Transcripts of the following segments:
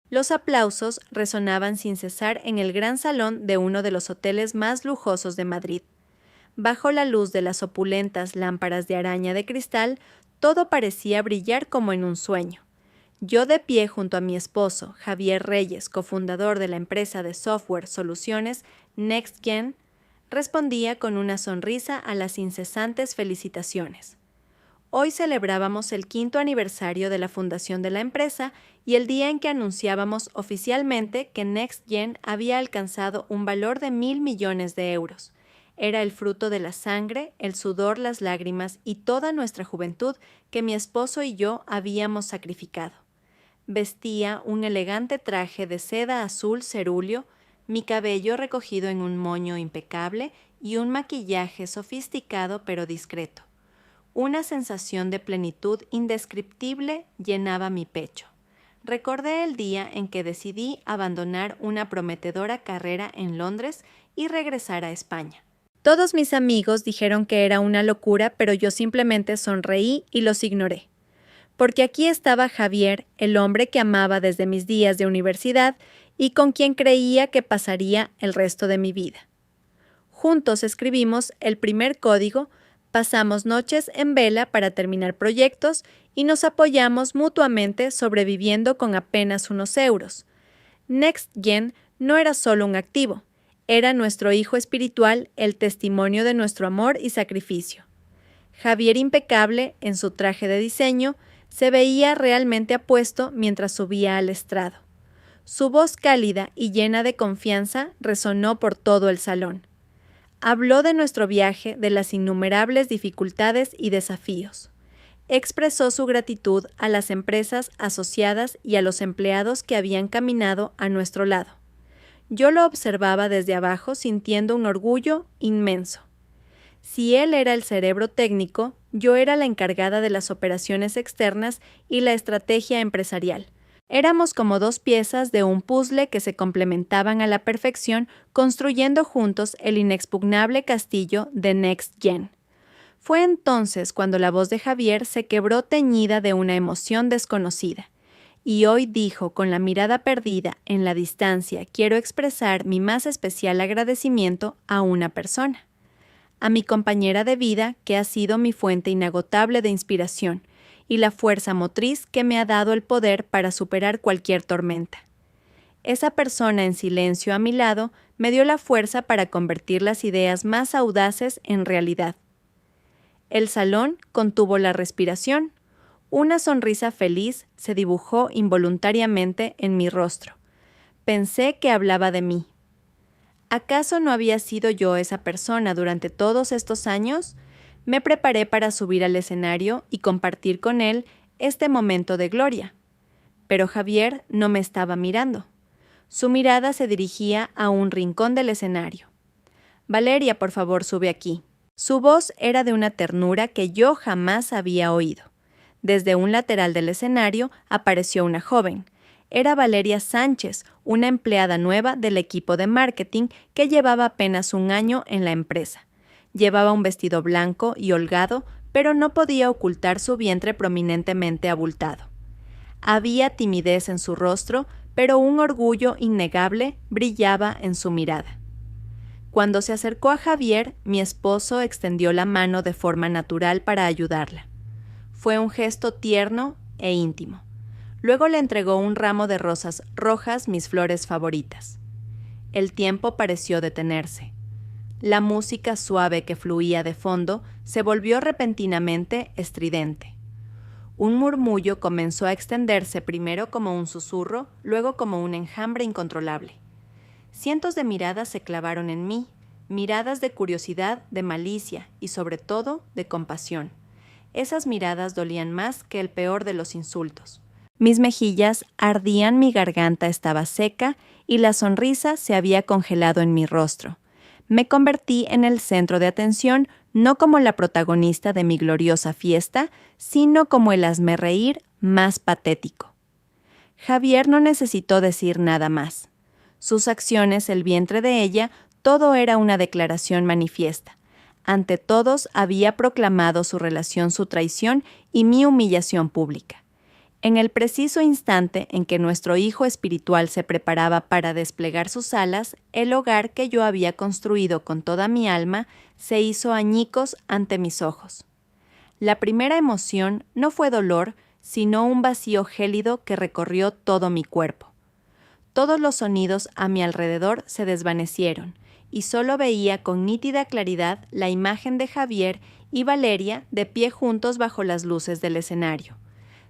Los aplausos resonaban sin cesar en el gran salón de uno de los hoteles más lujosos de Madrid. Bajo la luz de las opulentas lámparas de araña de cristal, todo parecía brillar como en un sueño. Yo de pie junto a mi esposo, Javier Reyes, cofundador de la empresa de software soluciones NextGen, respondía con una sonrisa a las incesantes felicitaciones. Hoy celebrábamos el 5º aniversario de la fundación de la empresa y el día en que anunciábamos oficialmente que NextGen había alcanzado un valor de 1.000 millones de euros. Era el fruto de la sangre, el sudor, las lágrimas y toda nuestra juventud que mi esposo y yo habíamos sacrificado. Vestía un elegante traje de seda azul cerúleo, mi cabello recogido en un moño impecable y un maquillaje sofisticado pero discreto. Una sensación de plenitud indescriptible llenaba mi pecho. Recordé el día en que decidí abandonar una prometedora carrera en Londres y regresar a España. Todos mis amigos dijeron que era una locura, pero yo simplemente sonreí y los ignoré. Porque aquí estaba Javier, el hombre que amaba desde mis días de universidad y con quien creía que pasaría el resto de mi vida. Juntos escribimos el primer código, pasamos noches en vela para terminar proyectos y nos apoyamos mutuamente sobreviviendo con apenas unos euros. NextGen no era solo un activo, era nuestro hijo espiritual, el testimonio de nuestro amor y sacrificio. Javier, impecable en su traje de diseño, se veía realmente apuesto mientras subía al estrado. Su voz cálida y llena de confianza resonó por todo el salón. Habló de nuestro viaje, de las innumerables dificultades y desafíos. Expresó su gratitud a las empresas asociadas y a los empleados que habían caminado a nuestro lado. Yo lo observaba desde abajo sintiendo un orgullo inmenso. Si él era el cerebro técnico, yo era la encargada de las operaciones externas y la estrategia empresarial. Éramos como dos piezas de un puzzle que se complementaban a la perfección, construyendo juntos el inexpugnable castillo de NextGen. Fue entonces cuando la voz de Javier se quebró teñida de una emoción desconocida. Y hoy dijo con la mirada perdida en la distancia: quiero expresar mi más especial agradecimiento a una persona. A mi compañera de vida, que ha sido mi fuente inagotable de inspiración y la fuerza motriz que me ha dado el poder para superar cualquier tormenta. Esa persona en silencio a mi lado me dio la fuerza para convertir las ideas más audaces en realidad. El salón contuvo la respiración. Una sonrisa feliz se dibujó involuntariamente en mi rostro. Pensé que hablaba de mí. ¿Acaso no había sido yo esa persona durante todos estos años? Me preparé para subir al escenario y compartir con él este momento de gloria. Pero Javier no me estaba mirando. Su mirada se dirigía a un rincón del escenario. «Valeria, por favor, sube aquí». Su voz era de una ternura que yo jamás había oído. Desde un lateral del escenario apareció una joven. Era Valeria Sánchez, una empleada nueva del equipo de marketing que llevaba apenas un año en la empresa. Llevaba un vestido blanco y holgado, pero no podía ocultar su vientre prominentemente abultado. Había timidez en su rostro, pero un orgullo innegable brillaba en su mirada. Cuando se acercó a Javier, mi esposo extendió la mano de forma natural para ayudarla. Fue un gesto tierno e íntimo. Luego le entregó un ramo de rosas rojas, mis flores favoritas. El tiempo pareció detenerse. La música suave que fluía de fondo se volvió repentinamente estridente. Un murmullo comenzó a extenderse primero como un susurro, luego como un enjambre incontrolable. Cientos de miradas se clavaron en mí, miradas de curiosidad, de malicia y sobre todo de compasión. Esas miradas dolían más que el peor de los insultos. Mis mejillas ardían, mi garganta estaba seca y la sonrisa se había congelado en mi rostro. Me convertí en el centro de atención, no como la protagonista de mi gloriosa fiesta, sino como el hazmerreír más patético. Javier no necesitó decir nada más. Sus acciones, el vientre de ella, todo era una declaración manifiesta. Ante todos había proclamado su relación, su traición y mi humillación pública. En el preciso instante en que nuestro hijo espiritual se preparaba para desplegar sus alas, el hogar que yo había construido con toda mi alma se hizo añicos ante mis ojos. La primera emoción no fue dolor, sino un vacío gélido que recorrió todo mi cuerpo. Todos los sonidos a mi alrededor se desvanecieron, y solo veía con nítida claridad la imagen de Javier y Valeria de pie juntos bajo las luces del escenario.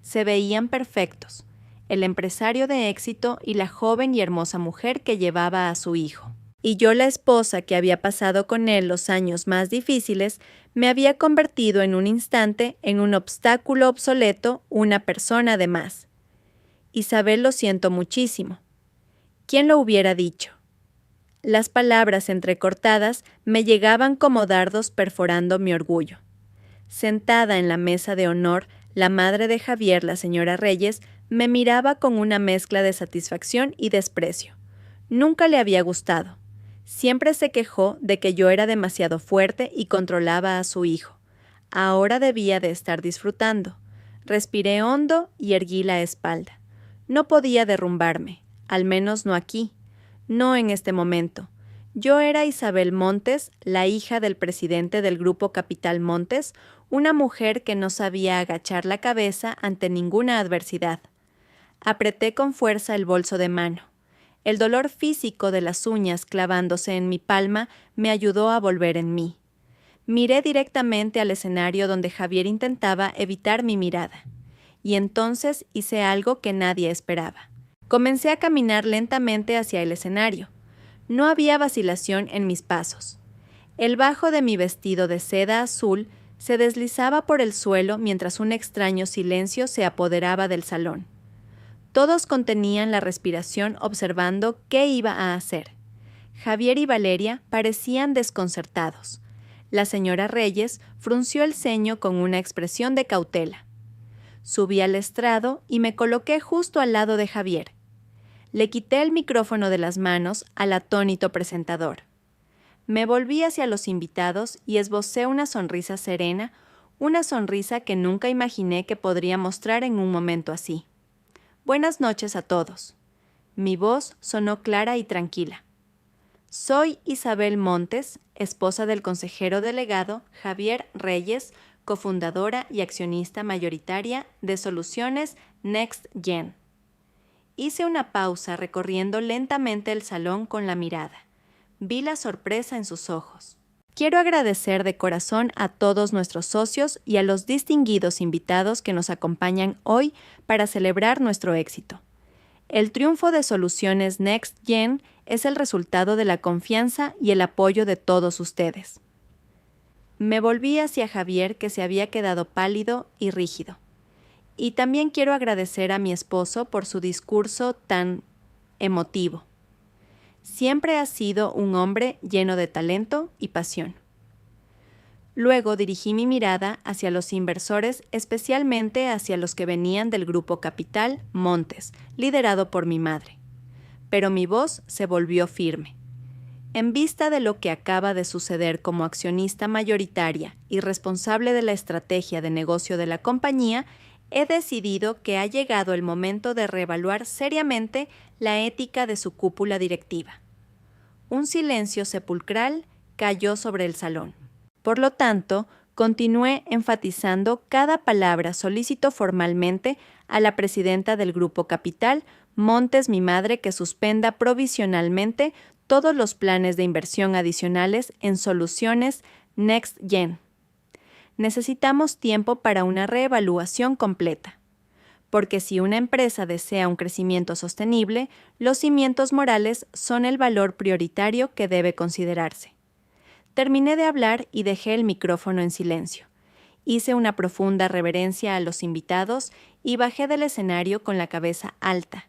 Se veían perfectos, el empresario de éxito y la joven y hermosa mujer que llevaba a su hijo. Y yo, la esposa que había pasado con él los años más difíciles, me había convertido en un instante en un obstáculo obsoleto, una persona de más. Isabel, lo siento muchísimo. ¿Quién lo hubiera dicho? Las palabras entrecortadas me llegaban como dardos perforando mi orgullo. Sentada en la mesa de honor, la madre de Javier, la señora Reyes, me miraba con una mezcla de satisfacción y desprecio. Nunca le había gustado. Siempre se quejó de que yo era demasiado fuerte y controlaba a su hijo. Ahora debía de estar disfrutando. Respiré hondo y erguí la espalda. No podía derrumbarme, al menos no aquí, no en este momento. Yo era Isabel Montes, la hija del presidente del Grupo Capital Montes, una mujer que no sabía agachar la cabeza ante ninguna adversidad. Apreté con fuerza el bolso de mano. El dolor físico de las uñas clavándose en mi palma me ayudó a volver en mí. Miré directamente al escenario donde Javier intentaba evitar mi mirada. Y entonces hice algo que nadie esperaba. Comencé a caminar lentamente hacia el escenario. No había vacilación en mis pasos. El bajo de mi vestido de seda azul se deslizaba por el suelo mientras un extraño silencio se apoderaba del salón. Todos contenían la respiración observando qué iba a hacer. Javier y Valeria parecían desconcertados. La señora Reyes frunció el ceño con una expresión de cautela. Subí al estrado y me coloqué justo al lado de Javier. Le quité el micrófono de las manos al atónito presentador. Me volví hacia los invitados y esbocé una sonrisa serena, una sonrisa que nunca imaginé que podría mostrar en un momento así. Buenas noches a todos. Mi voz sonó clara y tranquila. Soy Isabel Montes, esposa del consejero delegado Javier Reyes, cofundadora y accionista mayoritaria de Soluciones Next Gen. Hice una pausa recorriendo lentamente el salón con la mirada. Vi la sorpresa en sus ojos. Quiero agradecer de corazón a todos nuestros socios y a los distinguidos invitados que nos acompañan hoy para celebrar nuestro éxito. El triunfo de Soluciones Next Gen es el resultado de la confianza y el apoyo de todos ustedes. Me volví hacia Javier, que se había quedado pálido y rígido. Y también quiero agradecer a mi esposo por su discurso tan emotivo. Siempre ha sido un hombre lleno de talento y pasión. Luego dirigí mi mirada hacia los inversores, especialmente hacia los que venían del Grupo Capital Montes, liderado por mi madre. Pero mi voz se volvió firme. En vista de lo que acaba de suceder como accionista mayoritaria y responsable de la estrategia de negocio de la compañía, he decidido que ha llegado el momento de reevaluar seriamente la ética de su cúpula directiva. Un silencio sepulcral cayó sobre el salón. Por lo tanto, continué enfatizando cada palabra. Solicito formalmente a la presidenta del Grupo Capital, Montes, mi madre, que suspenda provisionalmente todos los planes de inversión adicionales en Soluciones Next Gen. Necesitamos tiempo para una reevaluación completa. Porque si una empresa desea un crecimiento sostenible, los cimientos morales son el valor prioritario que debe considerarse. Terminé de hablar y dejé el micrófono en silencio. Hice una profunda reverencia a los invitados y bajé del escenario con la cabeza alta.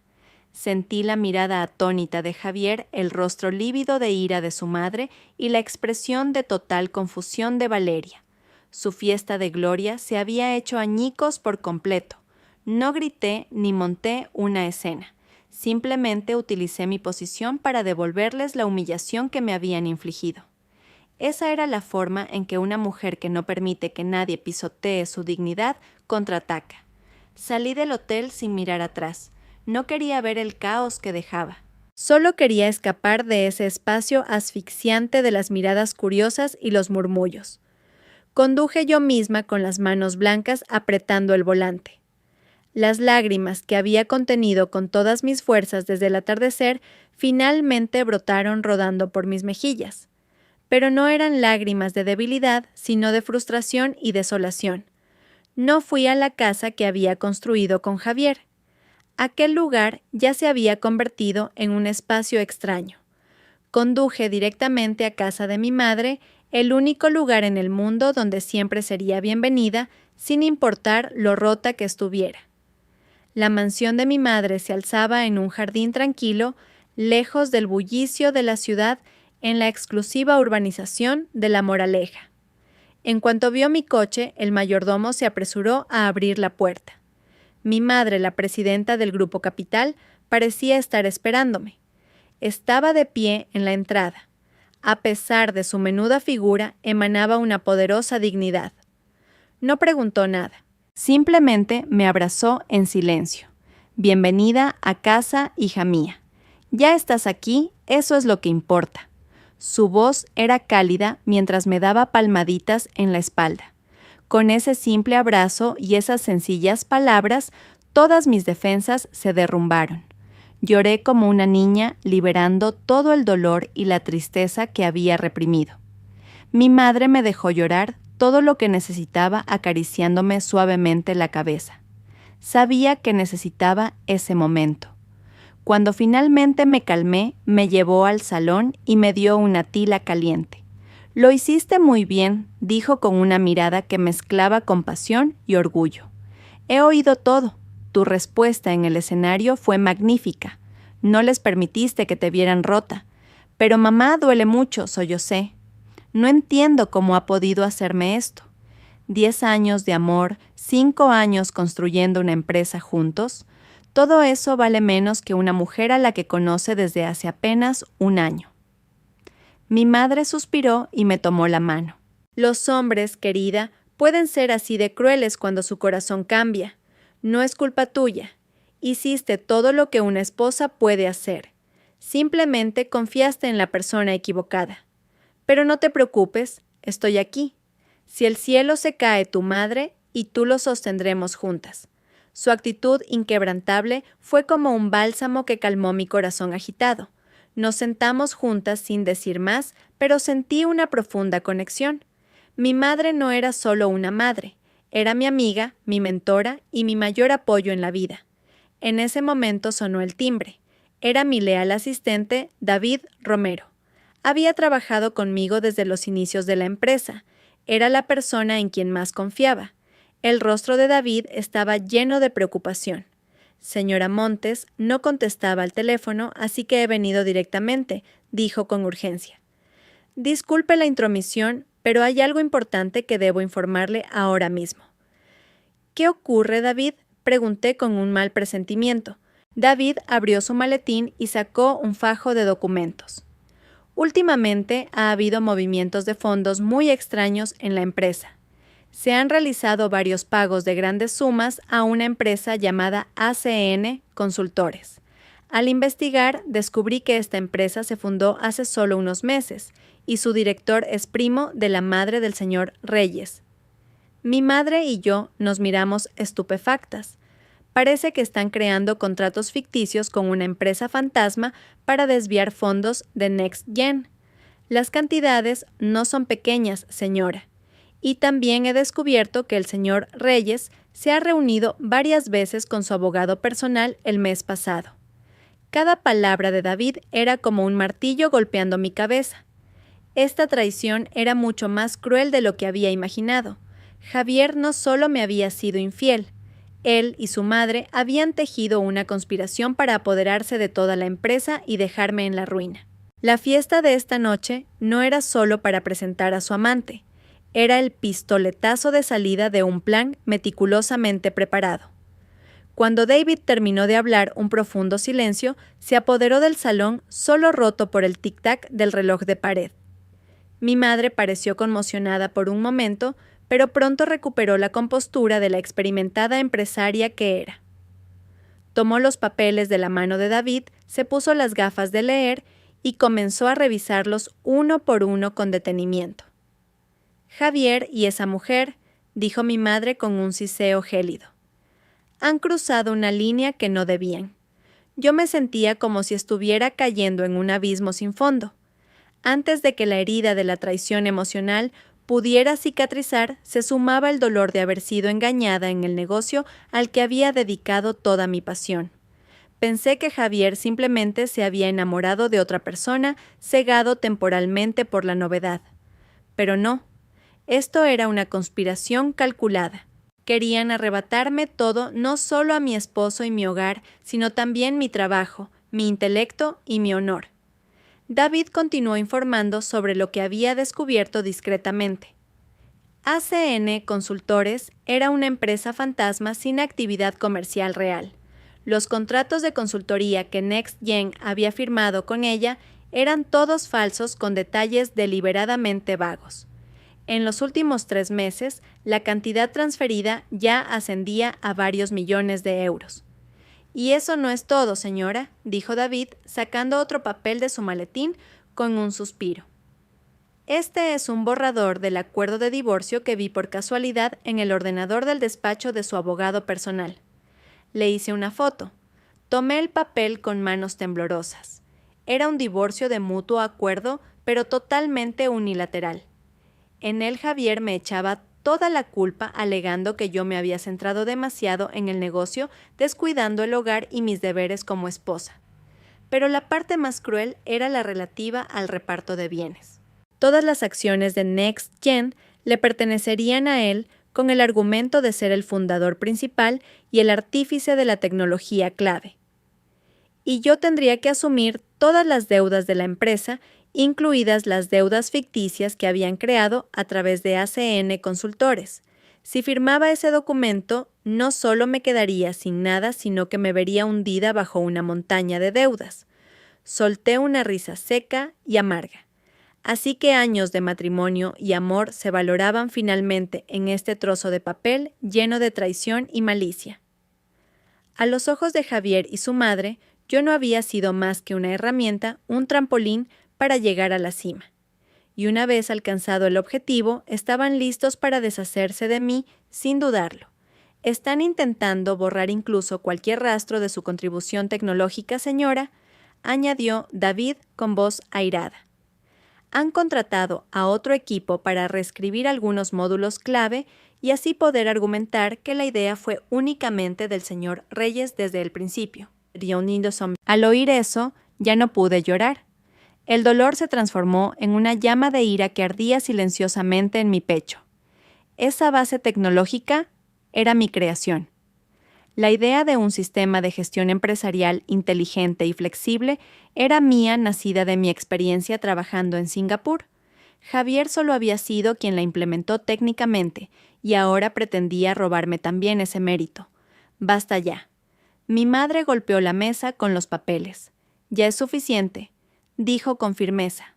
Sentí la mirada atónita de Javier, el rostro lívido de ira de su madre y la expresión de total confusión de Valeria. Su fiesta de gloria se había hecho añicos por completo. No grité ni monté una escena. Simplemente utilicé mi posición para devolverles la humillación que me habían infligido. Esa era la forma en que una mujer que no permite que nadie pisotee su dignidad contraataca. Salí del hotel sin mirar atrás. No quería ver el caos que dejaba. Solo quería escapar de ese espacio asfixiante de las miradas curiosas y los murmullos. Conduje yo misma con las manos blancas apretando el volante. Las lágrimas que había contenido con todas mis fuerzas desde el atardecer finalmente brotaron rodando por mis mejillas. Pero no eran lágrimas de debilidad, sino de frustración y desolación. No fui a la casa que había construido con Javier. Aquel lugar ya se había convertido en un espacio extraño. Conduje directamente a casa de mi madre, el único lugar en el mundo donde siempre sería bienvenida, sin importar lo rota que estuviera. La mansión de mi madre se alzaba en un jardín tranquilo, lejos del bullicio de la ciudad, en la exclusiva urbanización de La Moraleja. En cuanto vio mi coche, el mayordomo se apresuró a abrir la puerta. Mi madre, la presidenta del Grupo Capital, parecía estar esperándome. Estaba de pie en la entrada. A pesar de su menuda figura, emanaba una poderosa dignidad. No preguntó nada. Simplemente me abrazó en silencio. Bienvenida a casa, hija mía. Ya estás aquí, eso es lo que importa. Su voz era cálida mientras me daba palmaditas en la espalda. Con ese simple abrazo y esas sencillas palabras, todas mis defensas se derrumbaron. Lloré como una niña, liberando todo el dolor y la tristeza que había reprimido. Mi madre me dejó llorar todo lo que necesitaba acariciándome suavemente la cabeza. Sabía que necesitaba ese momento. Cuando finalmente me calmé, me llevó al salón y me dio una tila caliente. «Lo hiciste muy bien», dijo con una mirada que mezclaba compasión y orgullo. «He oído todo. Tu respuesta en el escenario fue magnífica. No les permitiste que te vieran rota. Pero mamá duele mucho, sollocé. No entiendo cómo ha podido hacerme esto. 10 años de amor, 5 años construyendo una empresa juntos. Todo eso vale menos que una mujer a la que conoce desde hace apenas un año». Mi madre suspiró y me tomó la mano. «Los hombres, querida, pueden ser así de crueles cuando su corazón cambia. No es culpa tuya. Hiciste todo lo que una esposa puede hacer. Simplemente confiaste en la persona equivocada. Pero no te preocupes, estoy aquí. Si el cielo se cae tu madre, y tú lo sostendremos juntas». Su actitud inquebrantable fue como un bálsamo que calmó mi corazón agitado. Nos sentamos juntas sin decir más, pero sentí una profunda conexión. Mi madre no era solo una madre, era mi amiga, mi mentora y mi mayor apoyo en la vida. En ese momento sonó el timbre. Era mi leal asistente, David Romero. Había trabajado conmigo desde los inicios de la empresa. Era la persona en quien más confiaba. El rostro de David estaba lleno de preocupación. «Señora Montes, no contestaba al teléfono, así que he venido directamente», dijo con urgencia. «Disculpe la intromisión, pero hay algo importante que debo informarle ahora mismo». «¿Qué ocurre, David?», pregunté con un mal presentimiento. David abrió su maletín y sacó un fajo de documentos. «Últimamente ha habido movimientos de fondos muy extraños en la empresa. Se han realizado varios pagos de grandes sumas a una empresa llamada ACN Consultores. Al investigar, descubrí que esta empresa se fundó hace solo unos meses y su director es primo de la madre del señor Reyes». Mi madre y yo nos miramos estupefactas. Parece que están creando contratos ficticios con una empresa fantasma para desviar fondos de Next Gen. Las cantidades no son pequeñas, señora. Y también he descubierto que el señor Reyes se ha reunido varias veces con su abogado personal el mes pasado. Cada palabra de David era como un martillo golpeando mi cabeza. Esta traición era mucho más cruel de lo que había imaginado. Javier no solo me había sido infiel, él y su madre habían tejido una conspiración para apoderarse de toda la empresa y dejarme en la ruina. La fiesta de esta noche no era solo para presentar a su amante. Era el pistoletazo de salida de un plan meticulosamente preparado. Cuando David terminó de hablar, un profundo silencio se apoderó del salón, solo roto por el tic-tac del reloj de pared. Mi madre pareció conmocionada por un momento, pero pronto recuperó la compostura de la experimentada empresaria que era. Tomó los papeles de la mano de David, se puso las gafas de leer y comenzó a revisarlos uno por uno con detenimiento. «Javier y esa mujer», dijo mi madre con un siseo gélido, «han cruzado una línea que no debían». Yo me sentía como si estuviera cayendo en un abismo sin fondo. Antes de que la herida de la traición emocional pudiera cicatrizar, se sumaba el dolor de haber sido engañada en el negocio al que había dedicado toda mi pasión. Pensé que Javier simplemente se había enamorado de otra persona, cegado temporalmente por la novedad. Pero no, esto era una conspiración calculada. Querían arrebatarme todo, no solo a mi esposo y mi hogar, sino también mi trabajo, mi intelecto y mi honor. David continuó informando sobre lo que había descubierto discretamente. ACN Consultores era una empresa fantasma sin actividad comercial real. Los contratos de consultoría que NextGen había firmado con ella eran todos falsos con detalles deliberadamente vagos. En los últimos 3 meses, la cantidad transferida ya ascendía a varios millones de euros. «Y eso no es todo, señora», dijo David, sacando otro papel de su maletín con un suspiro. «Este es un borrador del acuerdo de divorcio que vi por casualidad en el ordenador del despacho de su abogado personal. Le hice una foto. Tomé el papel con manos temblorosas. Era un divorcio de mutuo acuerdo, pero totalmente unilateral. En él Javier me echaba toda la culpa alegando que yo me había centrado demasiado en el negocio, descuidando el hogar y mis deberes como esposa. Pero la parte más cruel era la relativa al reparto de bienes. Todas las acciones de NextGen le pertenecerían a él con el argumento de ser el fundador principal y el artífice de la tecnología clave. Y yo tendría que asumir todas las deudas de la empresa, incluidas las deudas ficticias que habían creado a través de ACN Consultores. Si firmaba ese documento, no solo me quedaría sin nada, sino que me vería hundida bajo una montaña de deudas. Solté una risa seca y amarga. Así que años de matrimonio y amor se valoraban finalmente en este trozo de papel lleno de traición y malicia. A los ojos de Javier y su madre, yo no había sido más que una herramienta, un trampolín para llegar a la cima. Y una vez alcanzado el objetivo, estaban listos para deshacerse de mí sin dudarlo. ¿Están intentando borrar incluso cualquier rastro de su contribución tecnológica, señora?, añadió David con voz airada. Han contratado a otro equipo para reescribir algunos módulos clave y así poder argumentar que la idea fue únicamente del señor Reyes desde el principio. Al oír eso, ya no pude llorar. El dolor se transformó en una llama de ira que ardía silenciosamente en mi pecho. Esa base tecnológica era mi creación. La idea de un sistema de gestión empresarial inteligente y flexible era mía, nacida de mi experiencia trabajando en Singapur. Javier solo había sido quien la implementó técnicamente y ahora pretendía robarme también ese mérito. Basta ya. Mi madre golpeó la mesa con los papeles. Ya es suficiente, dijo con firmeza.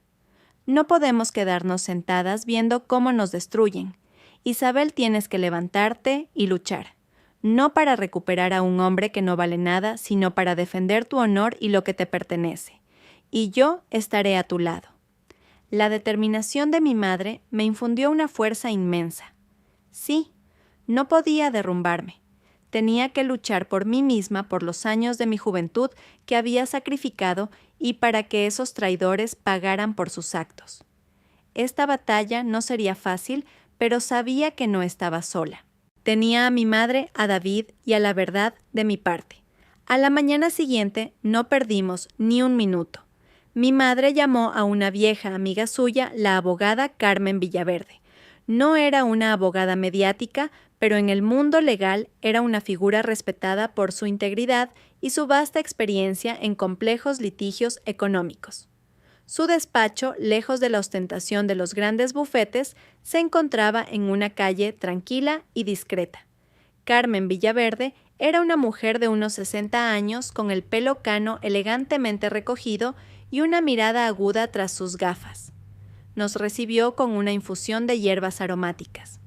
No podemos quedarnos sentadas viendo cómo nos destruyen. Isabel, tienes que levantarte y luchar. No para recuperar a un hombre que no vale nada, sino para defender tu honor y lo que te pertenece. Y yo estaré a tu lado. La determinación de mi madre me infundió una fuerza inmensa. Sí, no podía derrumbarme. Tenía que luchar por mí misma por los años de mi juventud que había sacrificado y para que esos traidores pagaran por sus actos. Esta batalla no sería fácil, pero sabía que no estaba sola. Tenía a mi madre, a David y a la verdad de mi parte. A la mañana siguiente no perdimos ni un minuto. Mi madre llamó a una vieja amiga suya, la abogada Carmen Villaverde. No era una abogada mediática, pero en el mundo legal era una figura respetada por su integridad y su vasta experiencia en complejos litigios económicos. Su despacho, lejos de la ostentación de los grandes bufetes, se encontraba en una calle tranquila y discreta. Carmen Villaverde era una mujer de unos 60 años con el pelo cano elegantemente recogido y una mirada aguda tras sus gafas. Nos recibió con una infusión de hierbas aromáticas.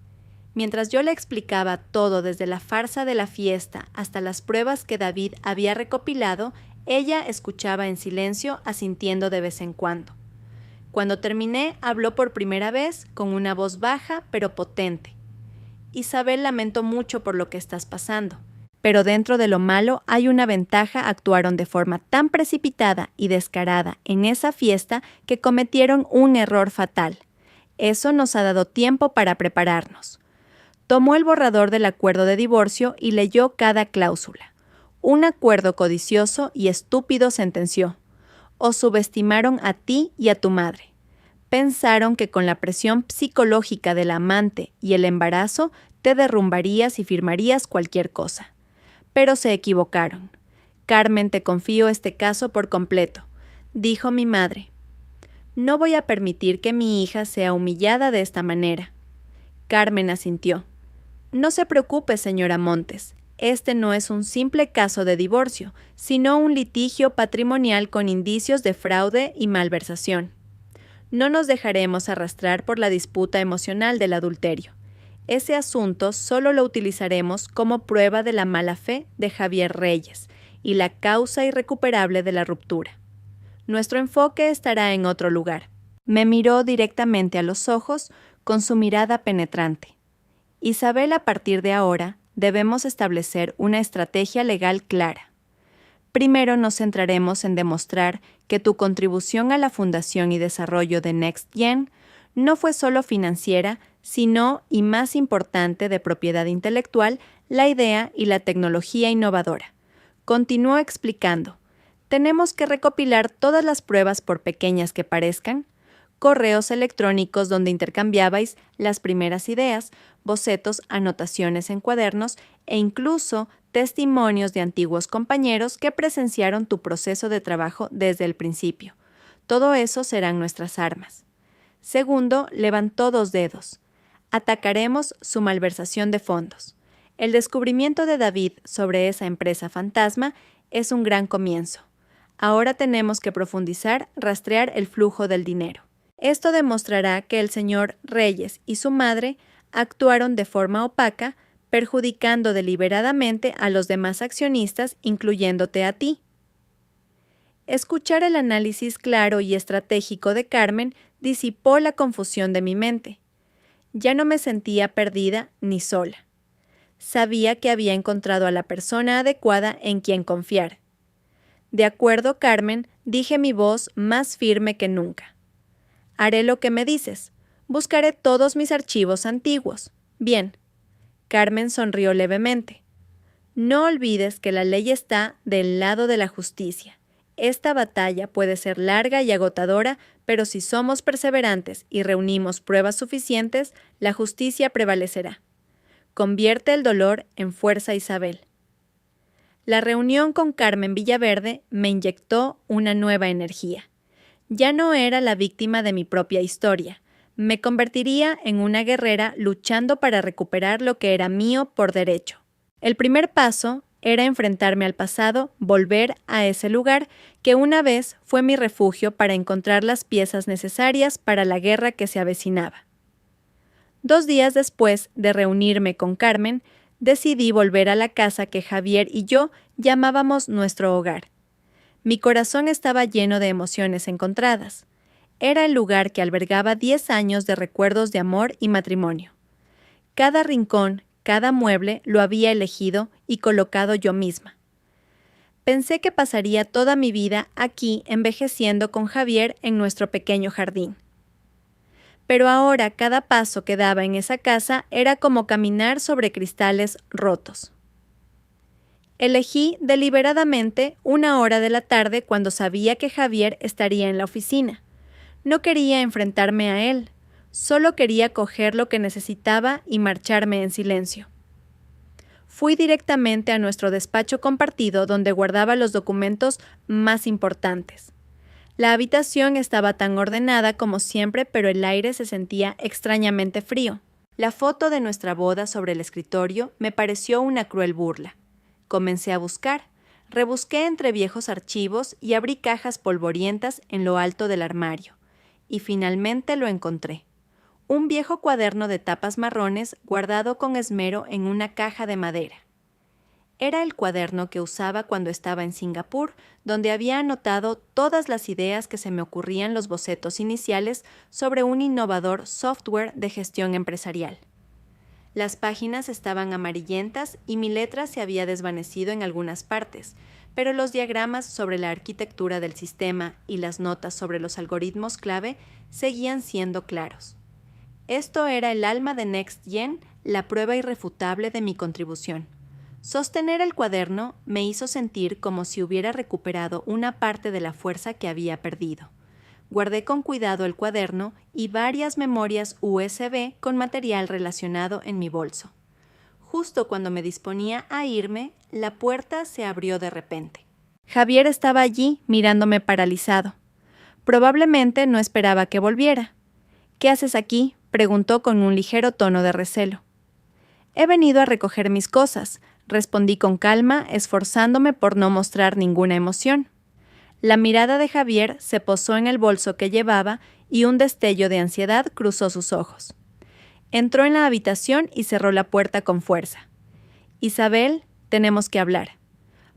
Mientras yo le explicaba todo desde la farsa de la fiesta hasta las pruebas que David había recopilado, ella escuchaba en silencio, asintiendo de vez en cuando. Cuando terminé, habló por primera vez con una voz baja pero potente. Isabel, lamento mucho por lo que estás pasando, pero dentro de lo malo hay una ventaja. Actuaron de forma tan precipitada y descarada en esa fiesta que cometieron un error fatal. Eso nos ha dado tiempo para prepararnos. Tomó el borrador del acuerdo de divorcio y leyó cada cláusula. Un acuerdo codicioso y estúpido, sentenció. Os subestimaron a ti y a tu madre. Pensaron que con la presión psicológica del amante y el embarazo te derrumbarías y firmarías cualquier cosa. Pero se equivocaron. Carmen, te confío este caso por completo, dijo mi madre. No voy a permitir que mi hija sea humillada de esta manera. Carmen asintió. No se preocupe, señora Montes. Este no es un simple caso de divorcio, sino un litigio patrimonial con indicios de fraude y malversación. No nos dejaremos arrastrar por la disputa emocional del adulterio. Ese asunto solo lo utilizaremos como prueba de la mala fe de Javier Reyes y la causa irrecuperable de la ruptura. Nuestro enfoque estará en otro lugar. Me miró directamente a los ojos con su mirada penetrante. Isabel, a partir de ahora, debemos establecer una estrategia legal clara. Primero nos centraremos en demostrar que tu contribución a la fundación y desarrollo de NextGen no fue solo financiera, sino, y más importante, de propiedad intelectual, la idea y la tecnología innovadora. Continuó explicando, tenemos que recopilar todas las pruebas, por pequeñas que parezcan, correos electrónicos donde intercambiabais las primeras ideas, bocetos, anotaciones en cuadernos e incluso testimonios de antiguos compañeros que presenciaron tu proceso de trabajo desde el principio. Todo eso serán nuestras armas. Segundo, levantó 2 dedos. Atacaremos su malversación de fondos. El descubrimiento de David sobre esa empresa fantasma es un gran comienzo. Ahora tenemos que profundizar, rastrear el flujo del dinero. Esto demostrará que el señor Reyes y su madre actuaron de forma opaca, perjudicando deliberadamente a los demás accionistas, incluyéndote a ti. Escuchar el análisis claro y estratégico de Carmen disipó la confusión de mi mente. Ya no me sentía perdida ni sola. Sabía que había encontrado a la persona adecuada en quien confiar. De acuerdo, Carmen, dije, mi voz más firme que nunca. Haré lo que me dices. Buscaré todos mis archivos antiguos. Bien. Carmen sonrió levemente. No olvides que la ley está del lado de la justicia. Esta batalla puede ser larga y agotadora, pero si somos perseverantes y reunimos pruebas suficientes, la justicia prevalecerá. Convierte el dolor en fuerza, Isabel. La reunión con Carmen Villaverde me inyectó una nueva energía. Ya no era la víctima de mi propia historia. Me convertiría en una guerrera luchando para recuperar lo que era mío por derecho. El primer paso era enfrentarme al pasado, volver a ese lugar que una vez fue mi refugio para encontrar las piezas necesarias para la guerra que se avecinaba. 2 días después de reunirme con Carmen, decidí volver a la casa que Javier y yo llamábamos nuestro hogar. Mi corazón estaba lleno de emociones encontradas. Era el lugar que albergaba 10 años de recuerdos de amor y matrimonio. Cada rincón, cada mueble lo había elegido y colocado yo misma. Pensé que pasaría toda mi vida aquí envejeciendo con Javier en nuestro pequeño jardín. Pero ahora cada paso que daba en esa casa era como caminar sobre cristales rotos. Elegí deliberadamente 1 hora de la tarde cuando sabía que Javier estaría en la oficina. No quería enfrentarme a él, solo quería coger lo que necesitaba y marcharme en silencio. Fui directamente a nuestro despacho compartido donde guardaba los documentos más importantes. La habitación estaba tan ordenada como siempre, pero el aire se sentía extrañamente frío. La foto de nuestra boda sobre el escritorio me pareció una cruel burla. Comencé a buscar. Rebusqué entre viejos archivos y abrí cajas polvorientas en lo alto del armario. Y finalmente lo encontré. un viejo cuaderno de tapas marrones guardado con esmero en una caja de madera. Era el cuaderno que usaba cuando estaba en Singapur, donde había anotado todas las ideas que se me ocurrían los bocetos iniciales sobre un innovador software de gestión empresarial. Las páginas estaban amarillentas y mi letra se había desvanecido en algunas partes, pero los diagramas sobre la arquitectura del sistema y las notas sobre los algoritmos clave seguían siendo claros. Esto era el alma de NextGen, la prueba irrefutable de mi contribución. Sostener el cuaderno me hizo sentir como si hubiera recuperado una parte de la fuerza que había perdido. Guardé con cuidado el cuaderno y varias memorias USB con material relacionado en mi bolso. Justo cuando me disponía a irme, la puerta se abrió de repente. Javier estaba allí mirándome paralizado. Probablemente no esperaba que volviera. «¿Qué haces aquí?», preguntó con un ligero tono de recelo. «He venido a recoger mis cosas», respondí con calma, esforzándome por no mostrar ninguna emoción. La mirada de Javier se posó en el bolso que llevaba y un destello de ansiedad cruzó sus ojos. Entró en la habitación y cerró la puerta con fuerza. «Isabel, tenemos que hablar.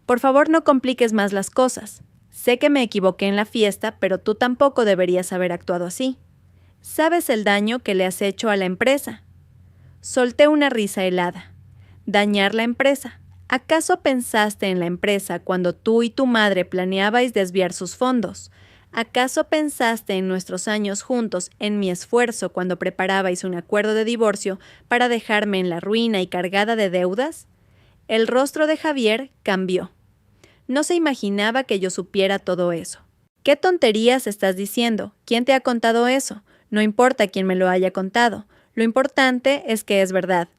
Por favor, no compliques más las cosas. Sé que me equivoqué en la fiesta, pero tú tampoco deberías haber actuado así. ¿Sabes el daño que le has hecho a la empresa?» Solté una risa helada. «¿Dañar la empresa? ¿Acaso pensaste en la empresa cuando tú y tu madre planeabais desviar sus fondos? ¿Acaso pensaste en nuestros años juntos, en mi esfuerzo cuando preparabais un acuerdo de divorcio para dejarme en la ruina y cargada de deudas?» El rostro de Javier cambió. No se imaginaba que yo supiera todo eso. «¿Qué tonterías estás diciendo? ¿Quién te ha contado eso? No importa quién me lo haya contado. Lo importante es que es verdad».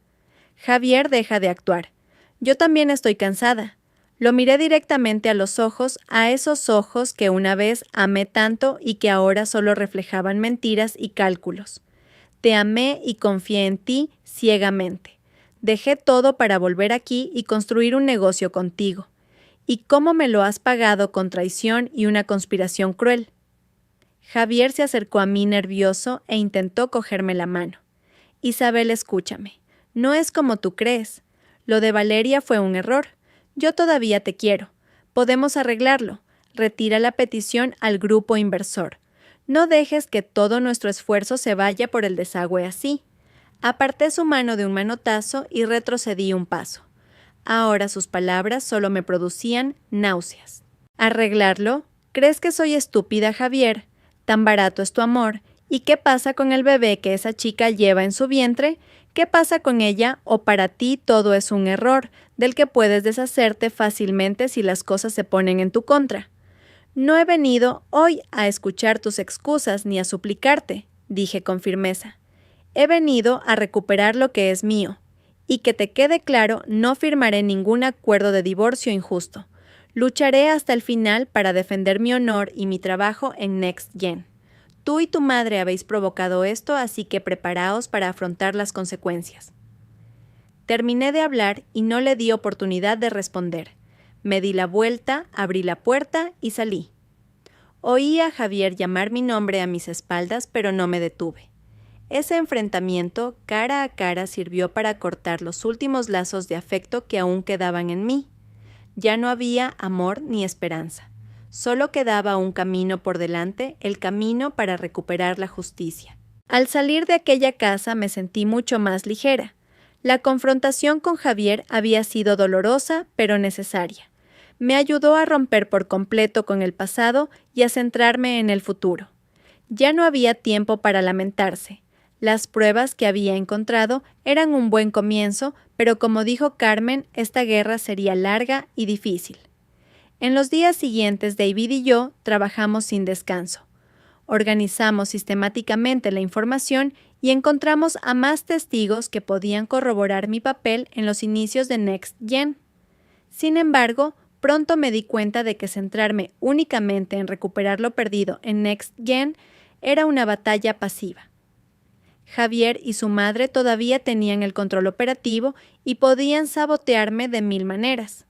Javier deja de actuar. Yo también estoy cansada. Lo miré directamente a los ojos, a esos ojos que una vez amé tanto y que ahora solo reflejaban mentiras y cálculos. Te amé y confié en ti ciegamente. Dejé todo para volver aquí y construir un negocio contigo. ¿Y cómo me lo has pagado con traición y una conspiración cruel? Javier se acercó a mí nervioso e intentó cogerme la mano. Isabel, escúchame. No es como tú crees. Lo de Valeria fue un error. Yo todavía te quiero. Podemos arreglarlo. Retira la petición al grupo inversor. No dejes que todo nuestro esfuerzo se vaya por el desagüe así. Aparté su mano de un manotazo y retrocedí un paso. Ahora sus palabras solo me producían náuseas. ¿Arreglarlo? ¿Crees que soy estúpida, Javier? Tan barato es tu amor. ¿Y qué pasa con el bebé que esa chica lleva en su vientre? ¿Qué pasa con ella? ¿O para ti todo es un error, del que puedes deshacerte fácilmente si las cosas se ponen en tu contra? No he venido hoy a escuchar tus excusas ni a suplicarte, dije con firmeza. He venido a recuperar lo que es mío. Y que te quede claro, no firmaré ningún acuerdo de divorcio injusto. Lucharé hasta el final para defender mi honor y mi trabajo en NextGen. Tú y tu madre habéis provocado esto, así que preparaos para afrontar las consecuencias». Terminé de hablar y no le di oportunidad de responder. Me di la vuelta, abrí la puerta y salí. Oí a Javier llamar mi nombre a mis espaldas, pero no me detuve. Ese enfrentamiento cara a cara sirvió para cortar los últimos lazos de afecto que aún quedaban en mí. Ya no había amor ni esperanza. Solo quedaba un camino por delante, el camino para recuperar la justicia. Al salir de aquella casa me sentí mucho más ligera. La confrontación con Javier había sido dolorosa, pero necesaria. Me ayudó a romper por completo con el pasado y a centrarme en el futuro. Ya no había tiempo para lamentarse. Las pruebas que había encontrado eran un buen comienzo, pero como dijo Carmen, esta guerra sería larga y difícil. En los días siguientes, David y yo trabajamos sin descanso. Organizamos sistemáticamente la información y encontramos a más testigos que podían corroborar mi papel en los inicios de NextGen. Sin embargo, pronto me di cuenta de que centrarme únicamente en recuperar lo perdido en NextGen era una batalla pasiva. Javier y su madre todavía tenían el control operativo y podían sabotearme de 1000 maneras.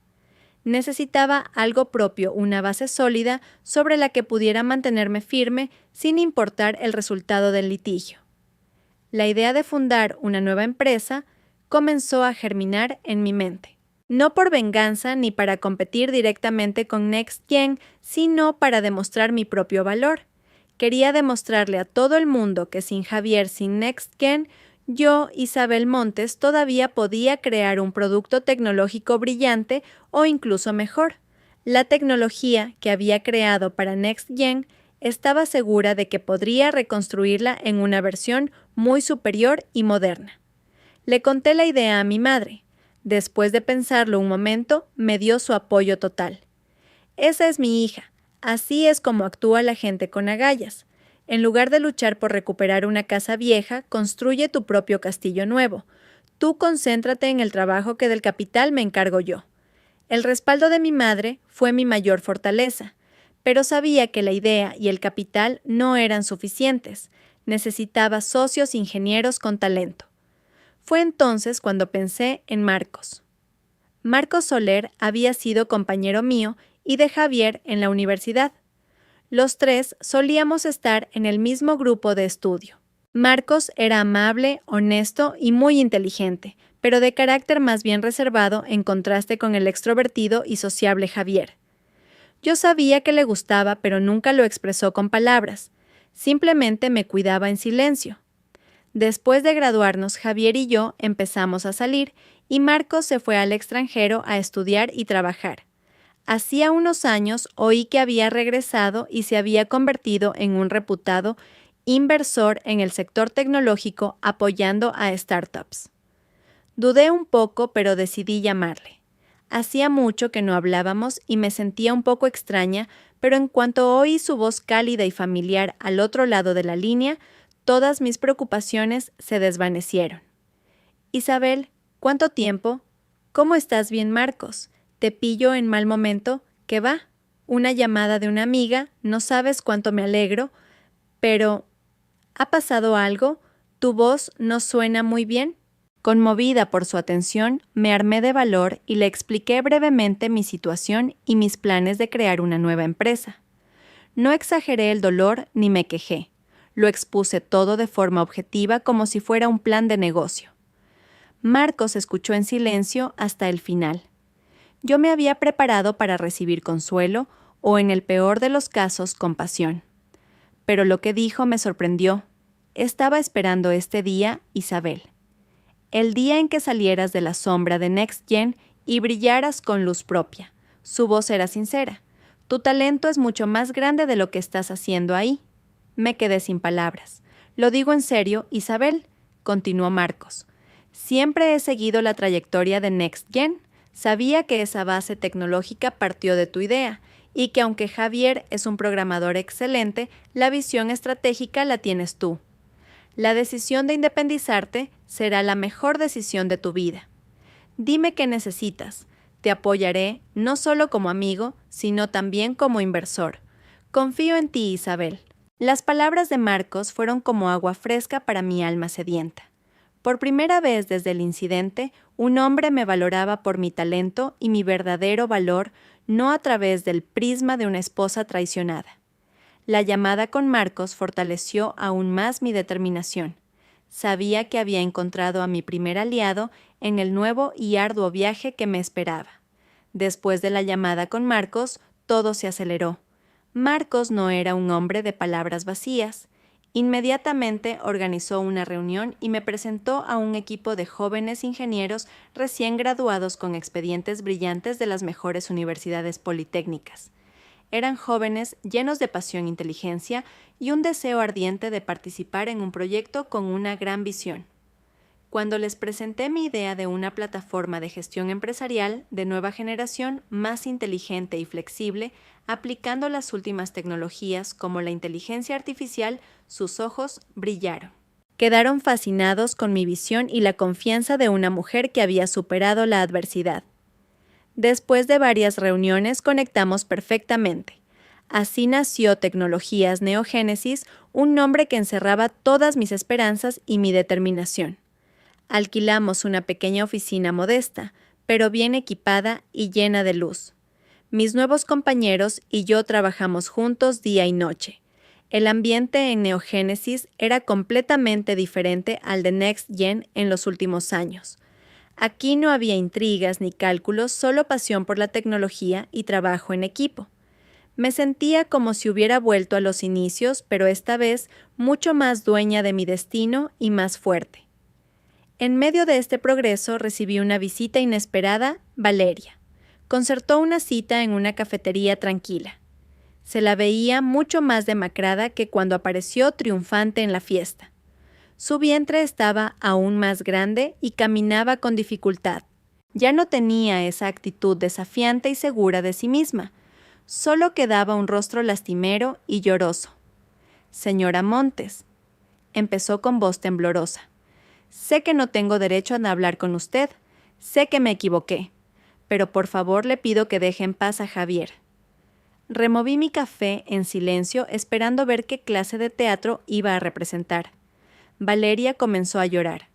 Necesitaba algo propio, una base sólida sobre la que pudiera mantenerme firme sin importar el resultado del litigio. La idea de fundar una nueva empresa comenzó a germinar en mi mente. No por venganza ni para competir directamente con NextGen, sino para demostrar mi propio valor. Quería demostrarle a todo el mundo que sin Javier, sin NextGen, yo, Isabel Montes, todavía podía crear un producto tecnológico brillante o incluso mejor. La tecnología que había creado para NextGen estaba segura de que podría reconstruirla en una versión muy superior y moderna. Le conté la idea a mi madre. Después de pensarlo un momento, me dio su apoyo total. Esa es mi hija. Así es como actúa la gente con agallas. En lugar de luchar por recuperar una casa vieja, construye tu propio castillo nuevo. Tú concéntrate en el trabajo que del capital me encargo yo. El respaldo de mi madre fue mi mayor fortaleza, pero sabía que la idea y el capital no eran suficientes. Necesitaba socios ingenieros con talento. Fue entonces cuando pensé en Marcos. Marcos Soler había sido compañero mío y de Javier en la universidad. Los tres solíamos estar en el mismo grupo de estudio. Marcos era amable, honesto y muy inteligente, pero de carácter más bien reservado en contraste con el extrovertido y sociable Javier. Yo sabía que le gustaba, pero nunca lo expresó con palabras. Simplemente me cuidaba en silencio. Después de graduarnos, Javier y yo empezamos a salir y Marcos se fue al extranjero a estudiar y trabajar. Hacía unos años oí que había regresado y se había convertido en un reputado inversor en el sector tecnológico apoyando a startups. Dudé un poco, pero decidí llamarle. Hacía mucho que no hablábamos y me sentía un poco extraña, pero en cuanto oí su voz cálida y familiar al otro lado de la línea, todas mis preocupaciones se desvanecieron. Isabel, ¿cuánto tiempo? ¿Cómo estás bien, Marcos? ¿Te pillo en mal momento? ¿Qué va? Una llamada de una amiga, no sabes cuánto me alegro, pero ¿ha pasado algo? ¿Tu voz no suena muy bien? Conmovida por su atención, me armé de valor y le expliqué brevemente mi situación y mis planes de crear una nueva empresa. No exageré el dolor ni me quejé. Lo expuse todo de forma objetiva como si fuera un plan de negocio. Marcos escuchó en silencio hasta el final. Yo me había preparado para recibir consuelo o, en el peor de los casos, compasión. Pero lo que dijo me sorprendió. Estaba esperando este día, Isabel. El día en que salieras de la sombra de NextGen y brillaras con luz propia. Su voz era sincera. Tu talento es mucho más grande de lo que estás haciendo ahí. Me quedé sin palabras. Lo digo en serio, Isabel, continuó Marcos. Siempre he seguido la trayectoria de NextGen. Sabía que esa base tecnológica partió de tu idea y que aunque Javier es un programador excelente, la visión estratégica la tienes tú. La decisión de independizarte será la mejor decisión de tu vida. Dime qué necesitas. Te apoyaré no solo como amigo, sino también como inversor. Confío en ti, Isabel. Las palabras de Marcos fueron como agua fresca para mi alma sedienta. Por primera vez desde el incidente, un hombre me valoraba por mi talento y mi verdadero valor, no a través del prisma de una esposa traicionada. La llamada con Marcos fortaleció aún más mi determinación. Sabía que había encontrado a mi primer aliado en el nuevo y arduo viaje que me esperaba. Después de la llamada con Marcos, todo se aceleró. Marcos no era un hombre de palabras vacías. Inmediatamente organizó una reunión y me presentó a un equipo de jóvenes ingenieros recién graduados con expedientes brillantes de las mejores universidades politécnicas. Eran jóvenes llenos de pasión e inteligencia y un deseo ardiente de participar en un proyecto con una gran visión. Cuando les presenté mi idea de una plataforma de gestión empresarial de nueva generación más inteligente y flexible, aplicando las últimas tecnologías como la inteligencia artificial, sus ojos brillaron. Quedaron fascinados con mi visión y la confianza de una mujer que había superado la adversidad. Después de varias reuniones conectamos perfectamente. Así nació Tecnologías Neogénesis, un nombre que encerraba todas mis esperanzas y mi determinación. Alquilamos una pequeña oficina modesta, pero bien equipada y llena de luz. Mis nuevos compañeros y yo trabajamos juntos día y noche. El ambiente en Neogénesis era completamente diferente al de Next Gen en los últimos años. Aquí no había intrigas ni cálculos, solo pasión por la tecnología y trabajo en equipo. Me sentía como si hubiera vuelto a los inicios, pero esta vez mucho más dueña de mi destino y más fuerte. En medio de este progreso recibí una visita inesperada, Valeria. Concertó una cita en una cafetería tranquila. Se la veía mucho más demacrada que cuando apareció triunfante en la fiesta. Su vientre estaba aún más grande y caminaba con dificultad. Ya no tenía esa actitud desafiante y segura de sí misma. Solo quedaba un rostro lastimero y lloroso. «Señora Montes», empezó con voz temblorosa, «sé que no tengo derecho a hablar con usted. Sé que me equivoqué. Pero por favor le pido que deje en paz a Javier». Removí mi café en silencio, esperando ver qué clase de teatro iba a representar. Valeria comenzó a llorar.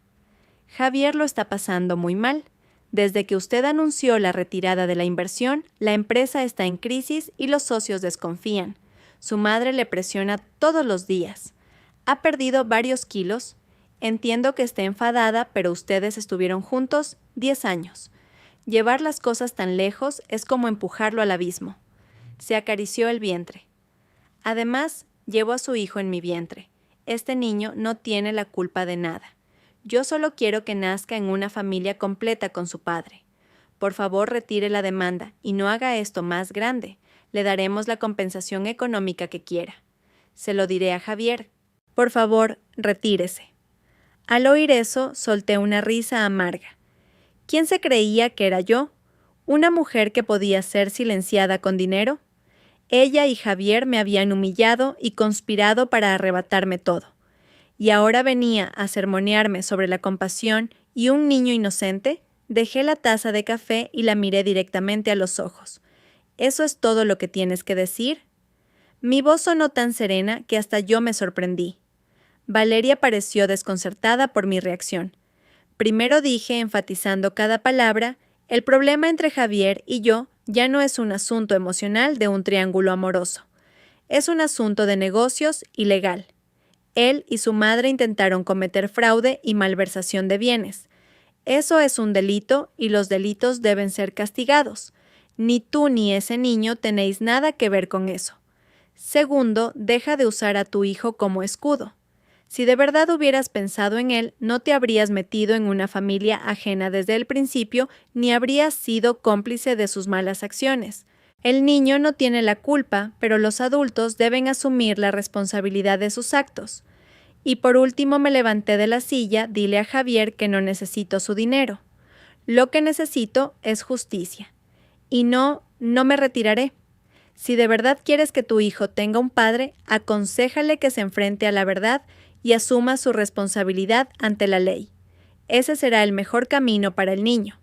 «Javier lo está pasando muy mal. Desde que usted anunció la retirada de la inversión, la empresa está en crisis y los socios desconfían. Su madre le presiona todos los días. Ha perdido varios kilos. Entiendo que esté enfadada, pero ustedes estuvieron juntos 10 años. Llevar las cosas tan lejos es como empujarlo al abismo». Se acarició el vientre. «Además, llevo a su hijo en mi vientre. Este niño no tiene la culpa de nada. Yo solo quiero que nazca en una familia completa con su padre. Por favor, retire la demanda y no haga esto más grande. Le daremos la compensación económica que quiera. Se lo diré a Javier. Por favor, retírese». Al oír eso, solté una risa amarga. ¿Quién se creía que era yo? ¿Una mujer que podía ser silenciada con dinero? Ella y Javier me habían humillado y conspirado para arrebatarme todo. ¿Y ahora venía a sermonearme sobre la compasión y un niño inocente? Dejé la taza de café y la miré directamente a los ojos. ¿Eso es todo lo que tienes que decir? Mi voz sonó tan serena que hasta yo me sorprendí. Valeria pareció desconcertada por mi reacción. Primero dije, enfatizando cada palabra, el problema entre Javier y yo ya no es un asunto emocional de un triángulo amoroso. Es un asunto de negocios y legal. Él y su madre intentaron cometer fraude y malversación de bienes. Eso es un delito y los delitos deben ser castigados. Ni tú ni ese niño tenéis nada que ver con eso. Segundo, deja de usar a tu hijo como escudo. Si de verdad hubieras pensado en él, no te habrías metido en una familia ajena desde el principio, ni habrías sido cómplice de sus malas acciones. El niño no tiene la culpa, pero los adultos deben asumir la responsabilidad de sus actos. Y por último me levanté de la silla, dile a Javier que no necesito su dinero. Lo que necesito es justicia. Y no me retiraré. Si de verdad quieres que tu hijo tenga un padre, aconséjale que se enfrente a la verdad y asuma su responsabilidad ante la ley. Ese será el mejor camino para el niño.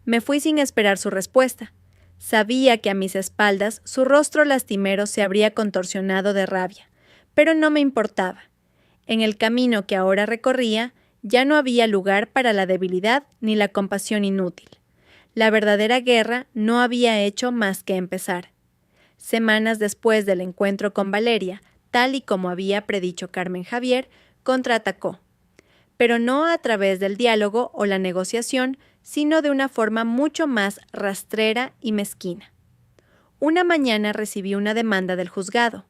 Me fui sin esperar su respuesta. Sabía que a mis espaldas su rostro lastimero se habría contorsionado de rabia, pero no me importaba. En el camino que ahora recorría, ya no había lugar para la debilidad ni la compasión inútil. La verdadera guerra no había hecho más que empezar. Semanas después del encuentro con Valeria, tal y como había predicho Carmen Javier, contraatacó. Pero no a través del diálogo o la negociación, sino de una forma mucho más rastrera y mezquina. Una mañana recibí una demanda del juzgado.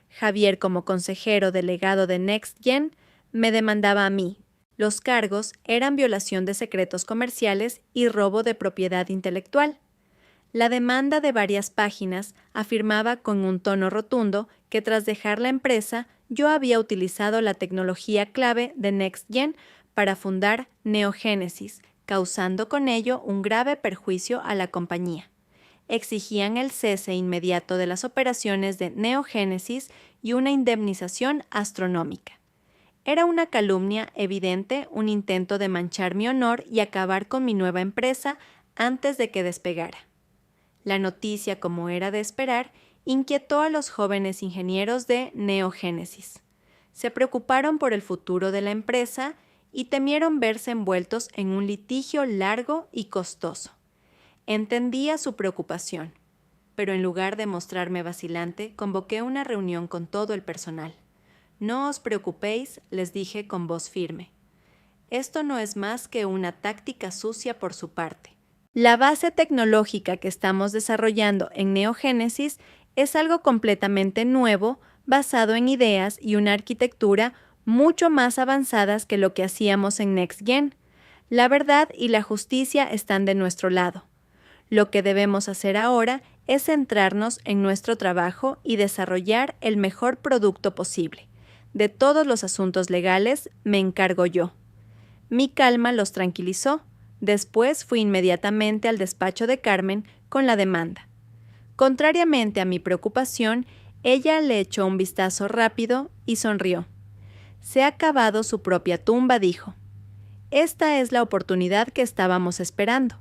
Javier, como consejero delegado de Next Gen, me demandaba a mí. Los cargos eran violación de secretos comerciales y robo de propiedad intelectual. La demanda de varias páginas afirmaba con un tono rotundo que tras dejar la empresa yo había utilizado la tecnología clave de Next Gen para fundar Neogénesis, causando con ello un grave perjuicio a la compañía. Exigían el cese inmediato de las operaciones de Neogénesis y una indemnización astronómica. Era una calumnia evidente, un intento de manchar mi honor y acabar con mi nueva empresa antes de que despegara. La noticia, como era de esperar, inquietó a los jóvenes ingenieros de Neogénesis. Se preocuparon por el futuro de la empresa y temieron verse envueltos en un litigio largo y costoso. Entendía su preocupación, pero en lugar de mostrarme vacilante, convoqué una reunión con todo el personal. No os preocupéis, les dije con voz firme. Esto no es más que una táctica sucia por su parte. La base tecnológica que estamos desarrollando en Neogénesis es algo completamente nuevo, basado en ideas y una arquitectura mucho más avanzadas que lo que hacíamos en NextGen. La verdad y la justicia están de nuestro lado. Lo que debemos hacer ahora es centrarnos en nuestro trabajo y desarrollar el mejor producto posible. De todos los asuntos legales me encargo yo. Mi calma los tranquilizó. Después fui inmediatamente al despacho de Carmen con la demanda. Contrariamente a mi preocupación, ella le echó un vistazo rápido y sonrió. Se ha cavado su propia tumba, dijo. Esta es la oportunidad que estábamos esperando.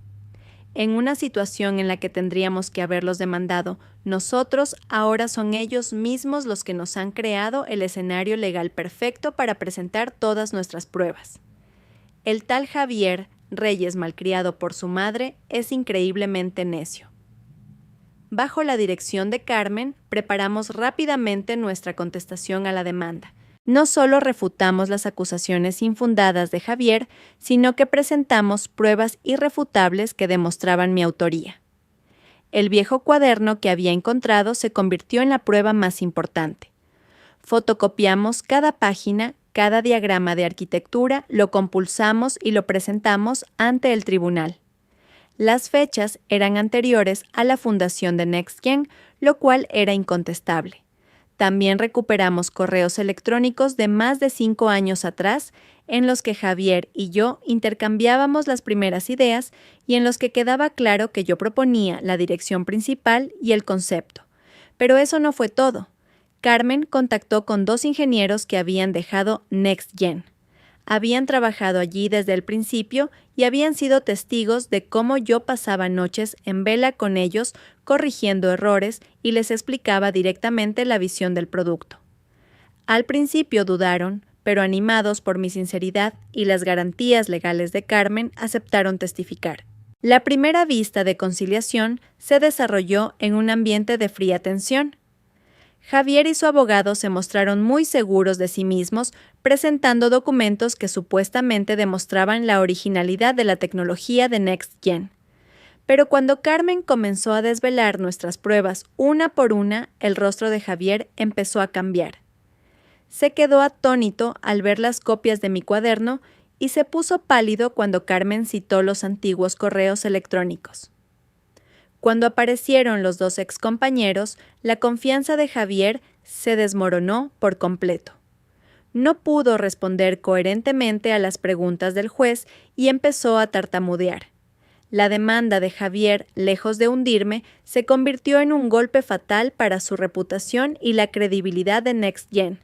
En una situación en la que tendríamos que haberlos demandado nosotros, ahora son ellos mismos los que nos han creado el escenario legal perfecto para presentar todas nuestras pruebas. El tal Javier Reyes, malcriado por su madre, es increíblemente necio. Bajo la dirección de Carmen, preparamos rápidamente nuestra contestación a la demanda. No solo refutamos las acusaciones infundadas de Javier, sino que presentamos pruebas irrefutables que demostraban mi autoría. El viejo cuaderno que había encontrado se convirtió en la prueba más importante. Fotocopiamos cada página, cada diagrama de arquitectura, lo compulsamos y lo presentamos ante el tribunal. Las fechas eran anteriores a la fundación de NextGen, lo cual era incontestable. También recuperamos correos electrónicos de más de 5 años atrás, en los que Javier y yo intercambiábamos las primeras ideas y en los que quedaba claro que yo proponía la dirección principal y el concepto. Pero eso no fue todo. Carmen contactó con 2 ingenieros que habían dejado NextGen. Habían trabajado allí desde el principio y habían sido testigos de cómo yo pasaba noches en vela con ellos corrigiendo errores y les explicaba directamente la visión del producto. Al principio dudaron, pero animados por mi sinceridad y las garantías legales de Carmen, aceptaron testificar. La primera vista de conciliación se desarrolló en un ambiente de fría tensión. Javier y su abogado se mostraron muy seguros de sí mismos, presentando documentos que supuestamente demostraban la originalidad de la tecnología de NextGen. Pero cuando Carmen comenzó a desvelar nuestras pruebas una por una, el rostro de Javier empezó a cambiar. Se quedó atónito al ver las copias de mi cuaderno y se puso pálido cuando Carmen citó los antiguos correos electrónicos. Cuando aparecieron los 2 excompañeros, la confianza de Javier se desmoronó por completo. No pudo responder coherentemente a las preguntas del juez y empezó a tartamudear. La demanda de Javier, lejos de hundirme, se convirtió en un golpe fatal para su reputación y la credibilidad de NextGen.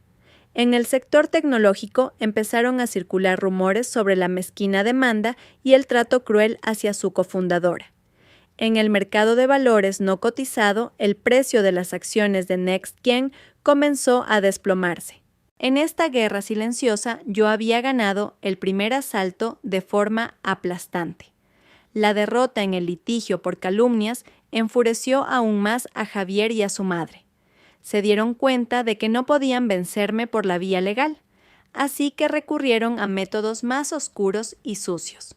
En el sector tecnológico empezaron a circular rumores sobre la mezquina demanda y el trato cruel hacia su cofundadora. En el mercado de valores no cotizado, el precio de las acciones de NextGen comenzó a desplomarse. En esta guerra silenciosa, yo había ganado el primer asalto de forma aplastante. La derrota en el litigio por calumnias enfureció aún más a Javier y a su madre. Se dieron cuenta de que no podían vencerme por la vía legal, así que recurrieron a métodos más oscuros y sucios.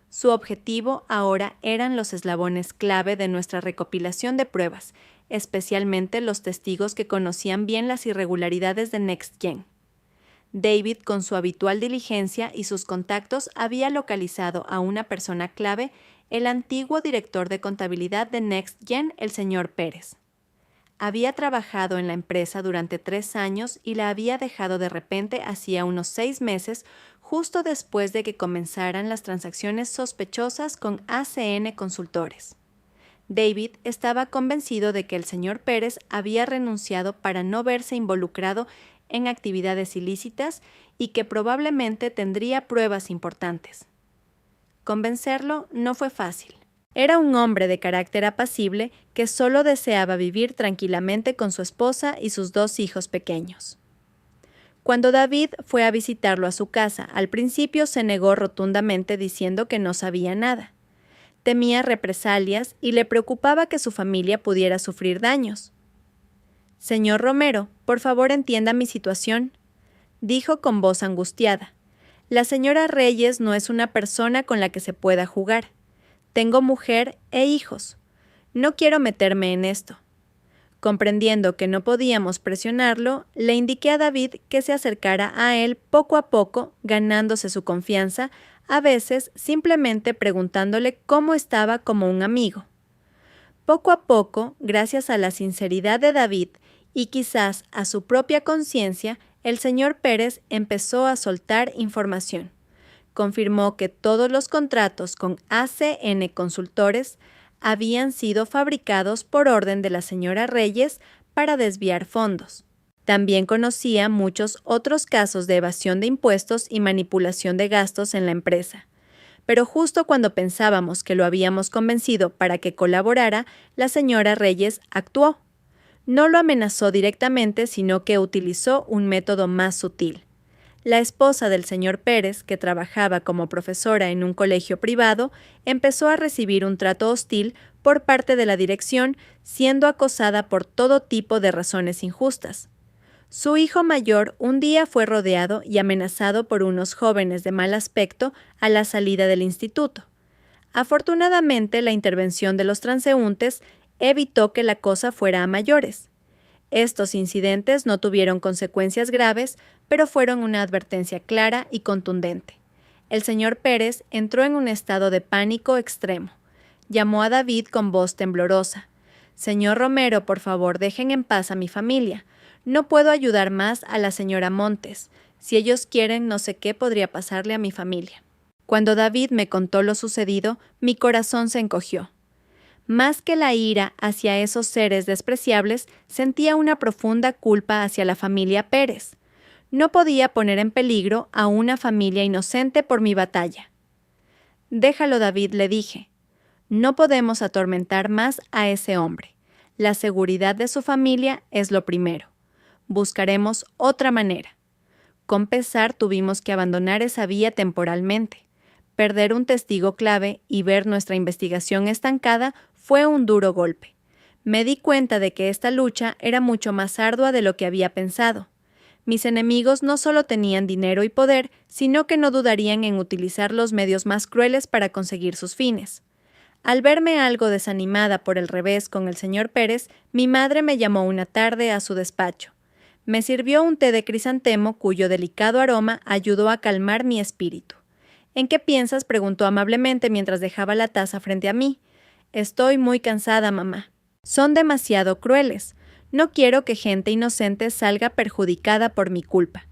Su objetivo ahora eran los eslabones clave de nuestra recopilación de pruebas, especialmente los testigos que conocían bien las irregularidades de NextGen. David, con su habitual diligencia y sus contactos, había localizado a una persona clave, el antiguo director de contabilidad de NextGen, el señor Pérez. Había trabajado en la empresa durante 3 años y la había dejado de repente hacía unos 6 meses, justo después de que comenzaran las transacciones sospechosas con ACN Consultores. David estaba convencido de que el señor Pérez había renunciado para no verse involucrado en actividades ilícitas y que probablemente tendría pruebas importantes. Convencerlo no fue fácil. Era un hombre de carácter apacible que solo deseaba vivir tranquilamente con su esposa y sus 2 hijos pequeños. Cuando David fue a visitarlo a su casa, al principio se negó rotundamente diciendo que no sabía nada. Temía represalias y le preocupaba que su familia pudiera sufrir daños. «Señor Romero, por favor entienda mi situación», dijo con voz angustiada. «La señora Reyes no es una persona con la que se pueda jugar. Tengo mujer e hijos. No quiero meterme en esto». Comprendiendo que no podíamos presionarlo, le indiqué a David que se acercara a él poco a poco, ganándose su confianza, a veces simplemente preguntándole cómo estaba como un amigo. Poco a poco, gracias a la sinceridad de David y quizás a su propia conciencia, el señor Pérez empezó a soltar información. Confirmó que todos los contratos con ACN Consultores habían sido fabricados por orden de la señora Reyes para desviar fondos. También conocía muchos otros casos de evasión de impuestos y manipulación de gastos en la empresa. Pero justo cuando pensábamos que lo habíamos convencido para que colaborara, la señora Reyes actuó. No lo amenazó directamente, sino que utilizó un método más sutil. La esposa del señor Pérez, que trabajaba como profesora en un colegio privado, empezó a recibir un trato hostil por parte de la dirección, siendo acosada por todo tipo de razones injustas. Su hijo mayor un día fue rodeado y amenazado por unos jóvenes de mal aspecto a la salida del instituto. Afortunadamente, la intervención de los transeúntes evitó que la cosa fuera a mayores. Estos incidentes no tuvieron consecuencias graves, pero fueron una advertencia clara y contundente. El señor Pérez entró en un estado de pánico extremo. Llamó a David con voz temblorosa. «Señor Romero, por favor, dejen en paz a mi familia. No puedo ayudar más a la señora Montes. Si ellos quieren, no sé qué podría pasarle a mi familia». Cuando David me contó lo sucedido, mi corazón se encogió. Más que la ira hacia esos seres despreciables, sentía una profunda culpa hacia la familia Pérez. No podía poner en peligro a una familia inocente por mi batalla. «Déjalo, David», le dije. «No podemos atormentar más a ese hombre. La seguridad de su familia es lo primero. Buscaremos otra manera». Con pesar tuvimos que abandonar esa vía temporalmente. Perder un testigo clave y ver nuestra investigación estancada fue un duro golpe. Me di cuenta de que esta lucha era mucho más ardua de lo que había pensado. Mis enemigos no solo tenían dinero y poder, sino que no dudarían en utilizar los medios más crueles para conseguir sus fines. Al verme algo desanimada por el revés con el señor Pérez, mi madre me llamó una tarde a su despacho. Me sirvió un té de crisantemo cuyo delicado aroma ayudó a calmar mi espíritu. «¿En qué piensas?», preguntó amablemente mientras dejaba la taza frente a mí. «Estoy muy cansada, mamá. Son demasiado crueles. No quiero que gente inocente salga perjudicada por mi culpa».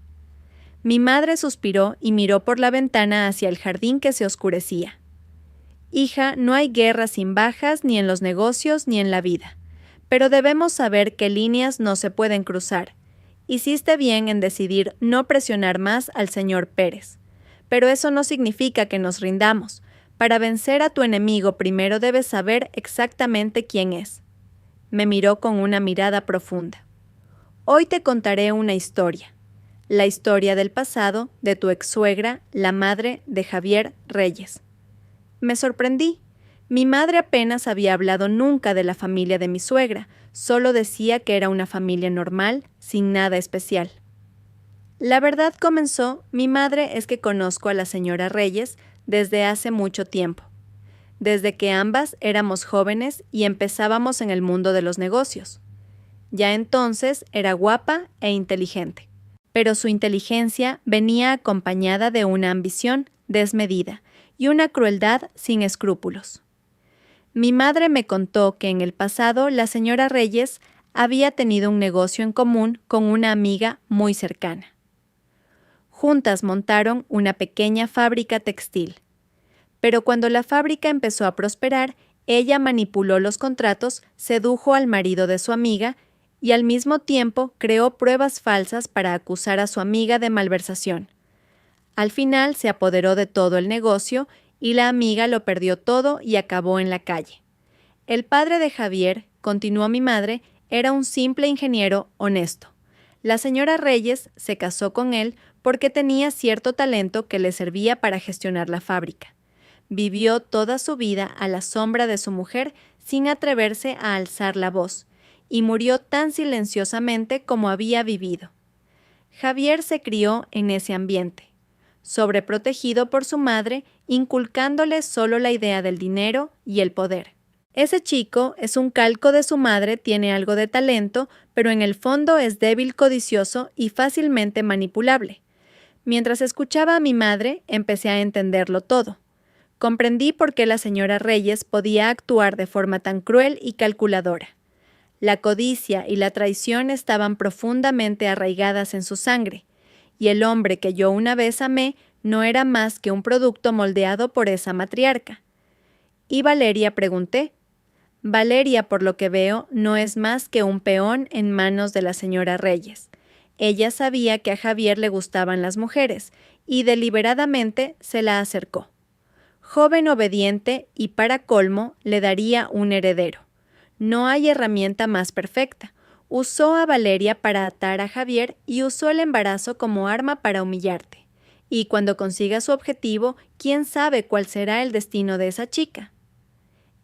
Mi madre suspiró y miró por la ventana hacia el jardín que se oscurecía. «Hija, no hay guerra sin bajas ni en los negocios ni en la vida. Pero debemos saber qué líneas no se pueden cruzar. Hiciste bien en decidir no presionar más al señor Pérez. Pero eso no significa que nos rindamos. Para vencer a tu enemigo primero debes saber exactamente quién es». Me miró con una mirada profunda. «Hoy te contaré una historia. La historia del pasado de tu ex-suegra, la madre de Javier Reyes». Me sorprendí. Mi madre apenas había hablado nunca de la familia de mi suegra, solo decía que era una familia normal, sin nada especial. «La verdad», comenzó, «mi madre es que conozco a la señora Reyes desde hace mucho tiempo, desde que ambas éramos jóvenes y empezábamos en el mundo de los negocios. Ya entonces era guapa e inteligente, pero su inteligencia venía acompañada de una ambición desmedida y una crueldad sin escrúpulos. Mi madre me contó que en el pasado la señora Reyes había tenido un negocio en común con una amiga muy cercana. Juntas montaron una pequeña fábrica textil. Pero cuando la fábrica empezó a prosperar, ella manipuló los contratos, sedujo al marido de su amiga y al mismo tiempo creó pruebas falsas para acusar a su amiga de malversación. Al final se apoderó de todo el negocio y la amiga lo perdió todo y acabó en la calle. El padre de Javier, continuó mi madre, era un simple ingeniero honesto. La señora Reyes se casó con él porque tenía cierto talento que le servía para gestionar la fábrica. Vivió toda su vida a la sombra de su mujer sin atreverse a alzar la voz, y murió tan silenciosamente como había vivido. Javier se crió en ese ambiente, sobreprotegido por su madre, inculcándole solo la idea del dinero y el poder. Ese chico es un calco de su madre, tiene algo de talento, pero en el fondo es débil, codicioso y fácilmente manipulable. Mientras escuchaba a mi madre, empecé a entenderlo todo. Comprendí por qué la señora Reyes podía actuar de forma tan cruel y calculadora. La codicia y la traición estaban profundamente arraigadas en su sangre, y el hombre que yo una vez amé no era más que un producto moldeado por esa matriarca. ¿Y Valeria?, pregunté. Valeria, por lo que veo, no es más que un peón en manos de la señora Reyes. Ella sabía que a Javier le gustaban las mujeres, y deliberadamente se la acercó. Joven, obediente y, para colmo, le daría un heredero. No hay herramienta más perfecta. Usó a Valeria para atar a Javier y usó el embarazo como arma para humillarte. Y cuando consiga su objetivo, ¿quién sabe cuál será el destino de esa chica?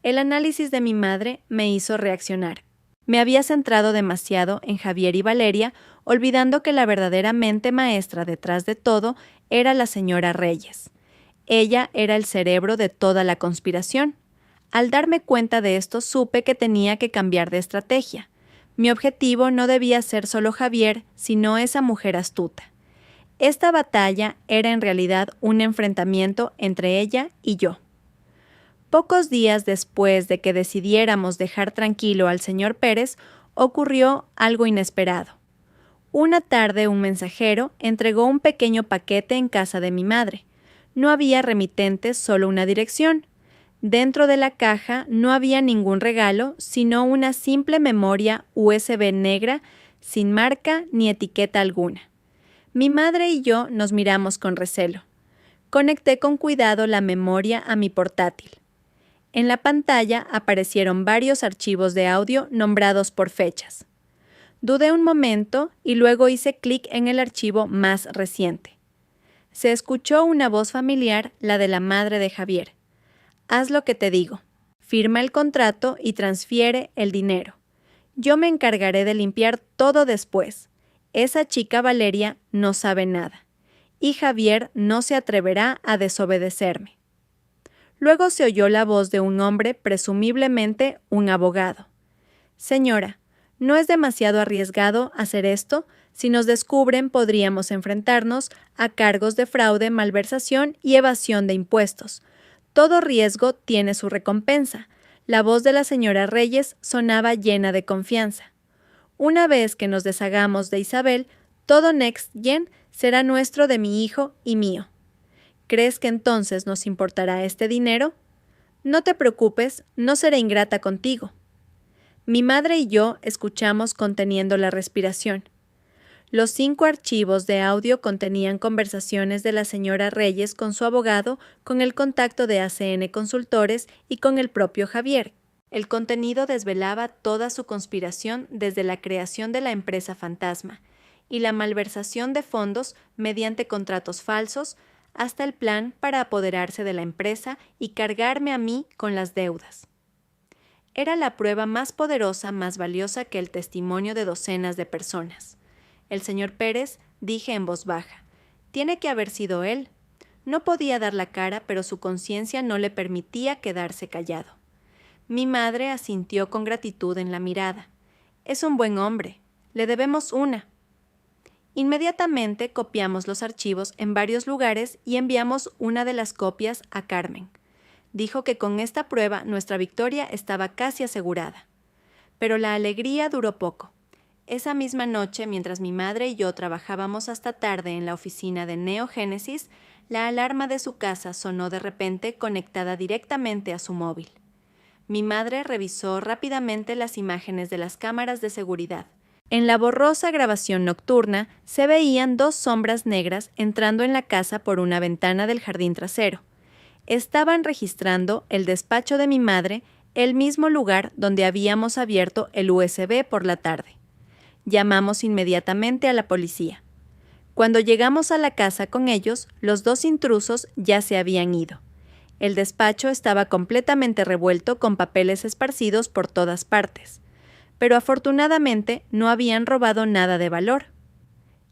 El análisis de mi madre me hizo reaccionar. Me había centrado demasiado en Javier y Valeria, olvidando que la verdadera mente maestra detrás de todo era la señora Reyes. Ella era el cerebro de toda la conspiración. Al darme cuenta de esto, supe que tenía que cambiar de estrategia. Mi objetivo no debía ser solo Javier, sino esa mujer astuta. Esta batalla era en realidad un enfrentamiento entre ella y yo. Pocos días después de que decidiéramos dejar tranquilo al señor Pérez, ocurrió algo inesperado. Una tarde un mensajero entregó un pequeño paquete en casa de mi madre. No había remitentes, solo una dirección. Dentro de la caja no había ningún regalo, sino una simple memoria USB negra, sin marca ni etiqueta alguna. Mi madre y yo nos miramos con recelo. Conecté con cuidado la memoria a mi portátil. En la pantalla aparecieron varios archivos de audio nombrados por fechas. Dudé un momento y luego hice clic en el archivo más reciente. Se escuchó una voz familiar, la de la madre de Javier. Haz lo que te digo. Firma el contrato y transfiere el dinero. Yo me encargaré de limpiar todo después. Esa chica Valeria no sabe nada. Y Javier no se atreverá a desobedecerme. Luego se oyó la voz de un hombre, presumiblemente un abogado. Señora, ¿no es demasiado arriesgado hacer esto? Si nos descubren, podríamos enfrentarnos a cargos de fraude, malversación y evasión de impuestos. Todo riesgo tiene su recompensa. La voz de la señora Reyes sonaba llena de confianza. Una vez que nos deshagamos de Isabel, todo Next Gen será nuestro, de mi hijo y mío. ¿Crees que entonces nos importará este dinero? No te preocupes, no seré ingrata contigo. Mi madre y yo escuchamos conteniendo la respiración. Los 5 archivos de audio contenían conversaciones de la señora Reyes con su abogado, con el contacto de ACN Consultores y con el propio Javier. El contenido desvelaba toda su conspiración desde la creación de la empresa fantasma y la malversación de fondos mediante contratos falsos, hasta el plan para apoderarse de la empresa y cargarme a mí con las deudas. Era la prueba más poderosa, más valiosa que el testimonio de docenas de personas. El señor Pérez, dije en voz baja, tiene que haber sido él. No podía dar la cara, pero su conciencia no le permitía quedarse callado. Mi madre asintió con gratitud en la mirada. Es un buen hombre. Le debemos una. Inmediatamente copiamos los archivos en varios lugares y enviamos una de las copias a Carmen. Dijo que con esta prueba nuestra victoria estaba casi asegurada. Pero la alegría duró poco. Esa misma noche, mientras mi madre y yo trabajábamos hasta tarde en la oficina de Neogénesis, la alarma de su casa sonó de repente, conectada directamente a su móvil. Mi madre revisó rápidamente las imágenes de las cámaras de seguridad. En la borrosa grabación nocturna se veían 2 sombras negras entrando en la casa por una ventana del jardín trasero. Estaban registrando el despacho de mi madre, el mismo lugar donde habíamos abierto el USB por la tarde. Llamamos inmediatamente a la policía. Cuando llegamos a la casa con ellos, los 2 intrusos ya se habían ido. El despacho estaba completamente revuelto con papeles esparcidos por todas partes, pero afortunadamente no habían robado nada de valor.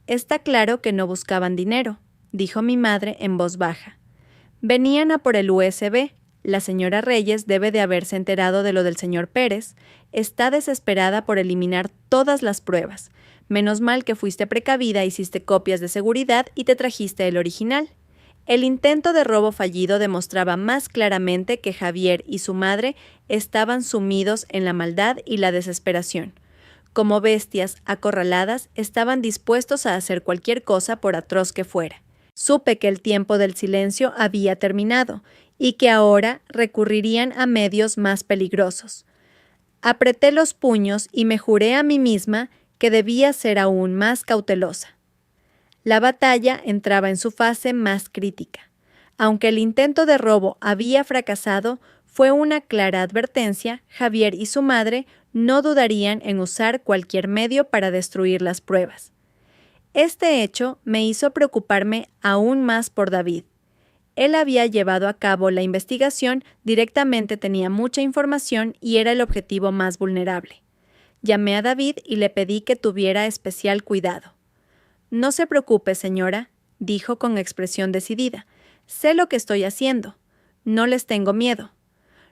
«Está claro que no buscaban dinero», dijo mi madre en voz baja. «Venían a por el USB. La señora Reyes debe de haberse enterado de lo del señor Pérez. Está desesperada por eliminar todas las pruebas. Menos mal que fuiste precavida, hiciste copias de seguridad y te trajiste el original». El intento de robo fallido demostraba más claramente que Javier y su madre estaban sumidos en la maldad y la desesperación. Como bestias acorraladas, estaban dispuestos a hacer cualquier cosa por atroz que fuera. Supe que el tiempo del silencio había terminado y que ahora recurrirían a medios más peligrosos. Apreté los puños y me juré a mí misma que debía ser aún más cautelosa. La batalla entraba en su fase más crítica. Aunque el intento de robo había fracasado, fue una clara advertencia. Javier y su madre no dudarían en usar cualquier medio para destruir las pruebas. Este hecho me hizo preocuparme aún más por David. Él había llevado a cabo la investigación, directamente tenía mucha información y era el objetivo más vulnerable. Llamé a David y le pedí que tuviera especial cuidado. «No se preocupe, señora», dijo con expresión decidida. «Sé lo que estoy haciendo. No les tengo miedo.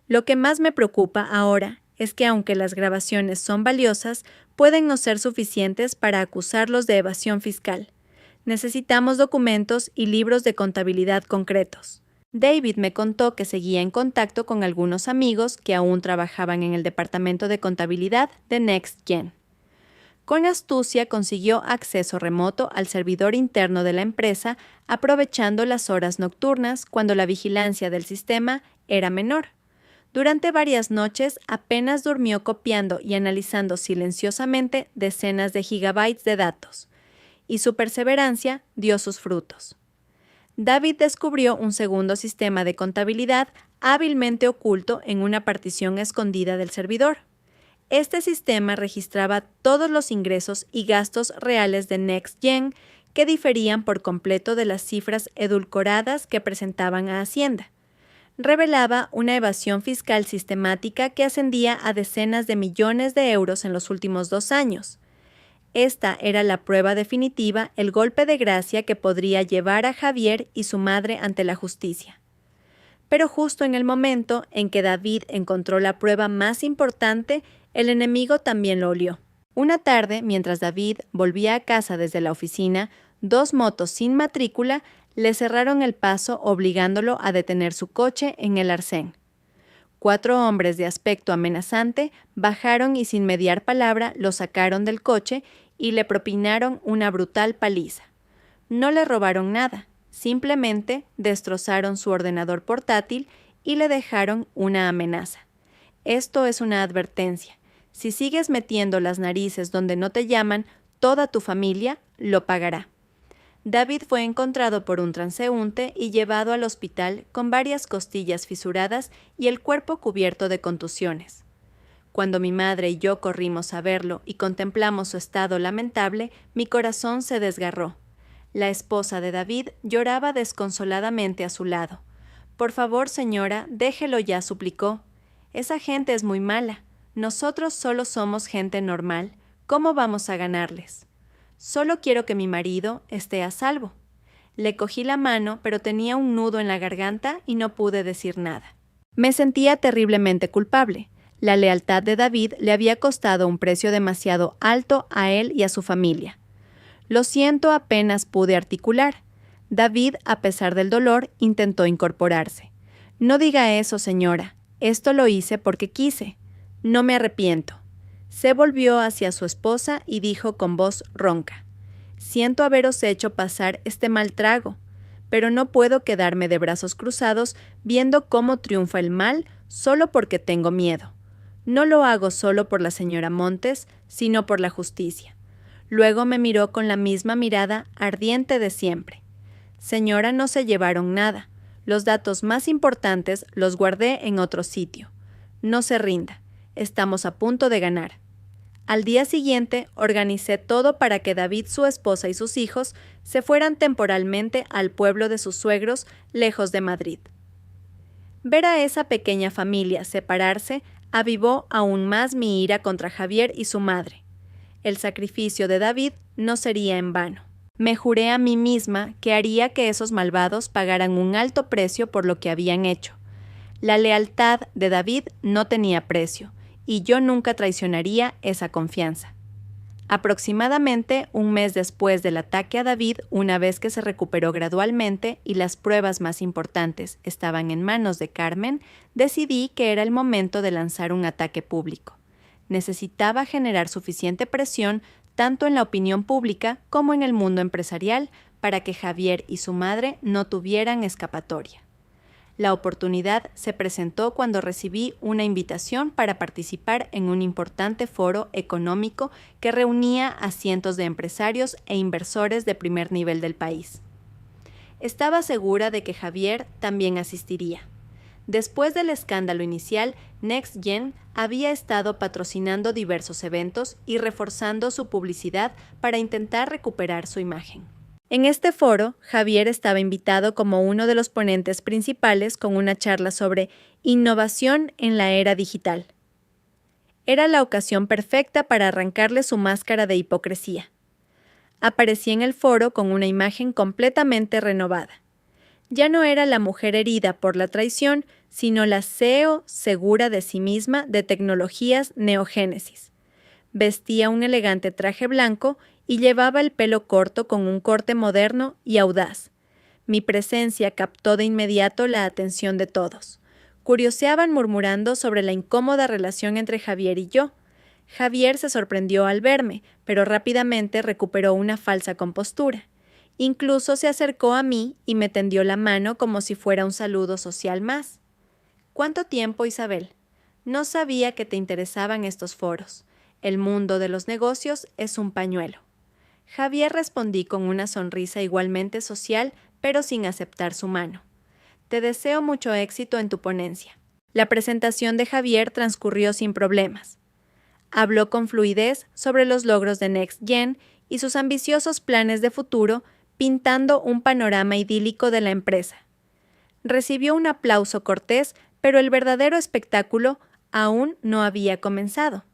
Lo que más me preocupa ahora es que aunque las grabaciones son valiosas, pueden no ser suficientes para acusarlos de evasión fiscal. Necesitamos documentos y libros de contabilidad concretos». David me contó que seguía en contacto con algunos amigos que aún trabajaban en el departamento de contabilidad de NextGen. Con astucia consiguió acceso remoto al servidor interno de la empresa, aprovechando las horas nocturnas cuando la vigilancia del sistema era menor. Durante varias noches apenas durmió copiando y analizando silenciosamente decenas de gigabytes de datos, y su perseverancia dio sus frutos. David descubrió un segundo sistema de contabilidad hábilmente oculto en una partición escondida del servidor. Este sistema registraba todos los ingresos y gastos reales de NextGen que diferían por completo de las cifras edulcoradas que presentaban a Hacienda. Revelaba una evasión fiscal sistemática que ascendía a decenas de millones de euros en los últimos 2 años. Esta era la prueba definitiva, el golpe de gracia que podría llevar a Javier y su madre ante la justicia. Pero justo en el momento en que David encontró la prueba más importante, el enemigo también lo olió. Una tarde, mientras David volvía a casa desde la oficina, 2 motos sin matrícula le cerraron el paso obligándolo a detener su coche en el arcén. 4 hombres de aspecto amenazante bajaron y sin mediar palabra lo sacaron del coche y le propinaron una brutal paliza. No le robaron nada, simplemente destrozaron su ordenador portátil y le dejaron una amenaza. Esto es una advertencia. Si sigues metiendo las narices donde no te llaman, toda tu familia lo pagará. David fue encontrado por un transeúnte y llevado al hospital con varias costillas fisuradas y el cuerpo cubierto de contusiones. Cuando mi madre y yo corrimos a verlo y contemplamos su estado lamentable, mi corazón se desgarró. La esposa de David lloraba desconsoladamente a su lado. «Por favor, señora, déjelo ya», suplicó. «Esa gente es muy mala. Nosotros solo somos gente normal. ¿Cómo vamos a ganarles? Solo quiero que mi marido esté a salvo». Le cogí la mano, pero tenía un nudo en la garganta y no pude decir nada. Me sentía terriblemente culpable. La lealtad de David le había costado un precio demasiado alto a él y a su familia. «Lo siento», apenas pude articular. David, a pesar del dolor, intentó incorporarse. «No diga eso, señora. Esto lo hice porque quise. No me arrepiento». Se volvió hacia su esposa y dijo con voz ronca: «Siento haberos hecho pasar este mal trago, pero no puedo quedarme de brazos cruzados viendo cómo triunfa el mal solo porque tengo miedo. No lo hago solo por la señora Montes, sino por la justicia». Luego me miró con la misma mirada ardiente de siempre. «Señora, no se llevaron nada. Los datos más importantes los guardé en otro sitio. No se rinda. Estamos a punto de ganar». Al día siguiente, organicé todo para que David, su esposa y sus hijos se fueran temporalmente al pueblo de sus suegros, lejos de Madrid. Ver a esa pequeña familia separarse avivó aún más mi ira contra Javier y su madre. El sacrificio de David no sería en vano. Me juré a mí misma que haría que esos malvados pagaran un alto precio por lo que habían hecho. La lealtad de David no tenía precio, y yo nunca traicionaría esa confianza. Aproximadamente un mes después del ataque a David, una vez que se recuperó gradualmente y las pruebas más importantes estaban en manos de Carmen, decidí que era el momento de lanzar un ataque público. Necesitaba generar suficiente presión tanto en la opinión pública como en el mundo empresarial para que Javier y su madre no tuvieran escapatoria. La oportunidad se presentó cuando recibí una invitación para participar en un importante foro económico que reunía a cientos de empresarios e inversores de primer nivel del país. Estaba segura de que Javier también asistiría. Después del escándalo inicial, NextGen había estado patrocinando diversos eventos y reforzando su publicidad para intentar recuperar su imagen. En este foro, Javier estaba invitado como uno de los ponentes principales con una charla sobre innovación en la era digital. Era la ocasión perfecta para arrancarle su máscara de hipocresía. Aparecí en el foro con una imagen completamente renovada. Ya no era la mujer herida por la traición, sino la CEO segura de sí misma de tecnologías Neogénesis. Vestía un elegante traje blanco y llevaba el pelo corto con un corte moderno y audaz. Mi presencia captó de inmediato la atención de todos. Curioseaban murmurando sobre la incómoda relación entre Javier y yo. Javier se sorprendió al verme, pero rápidamente recuperó una falsa compostura. Incluso se acercó a mí y me tendió la mano como si fuera un saludo social más. ¿Cuánto tiempo, Isabel? No sabía que te interesaban estos foros. El mundo de los negocios es un pañuelo. Javier respondí con una sonrisa igualmente social, pero sin aceptar su mano. Te deseo mucho éxito en tu ponencia. La presentación de Javier transcurrió sin problemas. Habló con fluidez sobre los logros de NextGen y sus ambiciosos planes de futuro, pintando un panorama idílico de la empresa. Recibió un aplauso cortés, pero el verdadero espectáculo aún no había comenzado.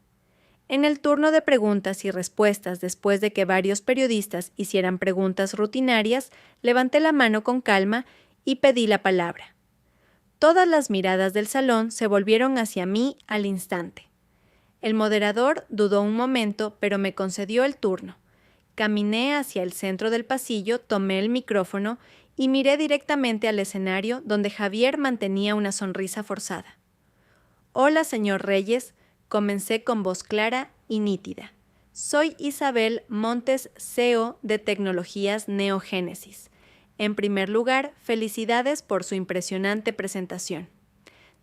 En el turno de preguntas y respuestas, después de que varios periodistas hicieran preguntas rutinarias, levanté la mano con calma y pedí la palabra. Todas las miradas del salón se volvieron hacia mí al instante. El moderador dudó un momento, pero me concedió el turno. Caminé hacia el centro del pasillo, tomé el micrófono y miré directamente al escenario donde Javier mantenía una sonrisa forzada. «Hola, señor Reyes», comencé con voz clara y nítida. «Soy Isabel Montes, CEO de Tecnologías Neogénesis. En primer lugar, felicidades por su impresionante presentación.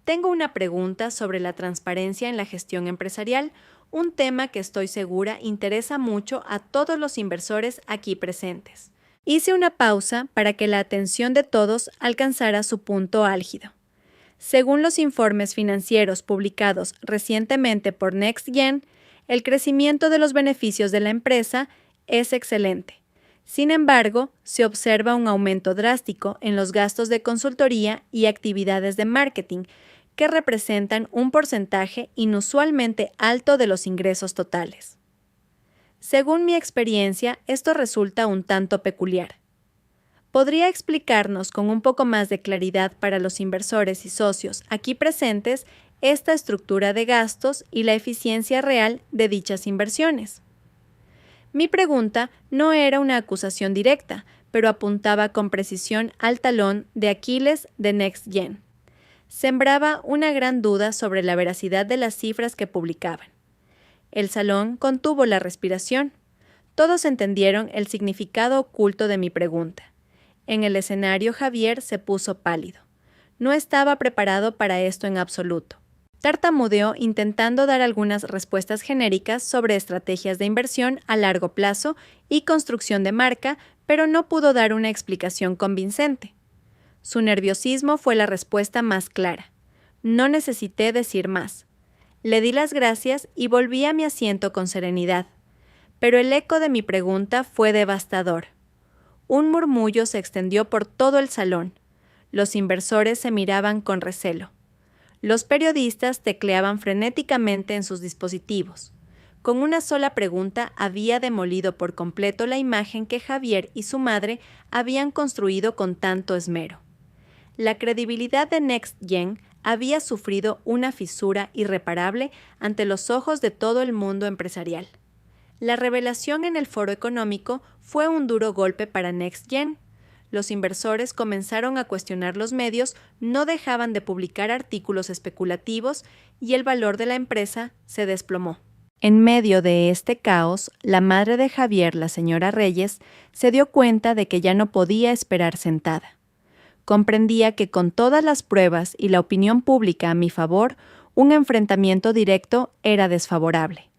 Tengo una pregunta sobre la transparencia en la gestión empresarial, un tema que estoy segura interesa mucho a todos los inversores aquí presentes». Hice una pausa para que la atención de todos alcanzara su punto álgido. Según los informes financieros publicados recientemente por NextGen, el crecimiento de los beneficios de la empresa es excelente. Sin embargo, se observa un aumento drástico en los gastos de consultoría y actividades de marketing, que representan un porcentaje inusualmente alto de los ingresos totales. Según mi experiencia, esto resulta un tanto peculiar. ¿Podría explicarnos con un poco más de claridad para los inversores y socios aquí presentes esta estructura de gastos y la eficiencia real de dichas inversiones? Mi pregunta no era una acusación directa, pero apuntaba con precisión al talón de Aquiles de NextGen. Sembraba una gran duda sobre la veracidad de las cifras que publicaban. El salón contuvo la respiración. Todos entendieron el significado oculto de mi pregunta. En el escenario, Javier se puso pálido. No estaba preparado para esto en absoluto. Tartamudeó intentando dar algunas respuestas genéricas sobre estrategias de inversión a largo plazo y construcción de marca, pero no pudo dar una explicación convincente. Su nerviosismo fue la respuesta más clara. No necesité decir más. Le di las gracias y volví a mi asiento con serenidad. Pero el eco de mi pregunta fue devastador. Un murmullo se extendió por todo el salón. Los inversores se miraban con recelo. Los periodistas tecleaban frenéticamente en sus dispositivos. Con una sola pregunta había demolido por completo la imagen que Javier y su madre habían construido con tanto esmero. La credibilidad de NextGen había sufrido una fisura irreparable ante los ojos de todo el mundo empresarial. La revelación en el Foro Económico fue un duro golpe para NextGen. Los inversores comenzaron a cuestionar los medios, no dejaban de publicar artículos especulativos y el valor de la empresa se desplomó. En medio de este caos, la madre de Javier, la señora Reyes, se dio cuenta de que ya no podía esperar sentada. Comprendía que con todas las pruebas y la opinión pública a mi favor, un enfrentamiento directo era desfavorable.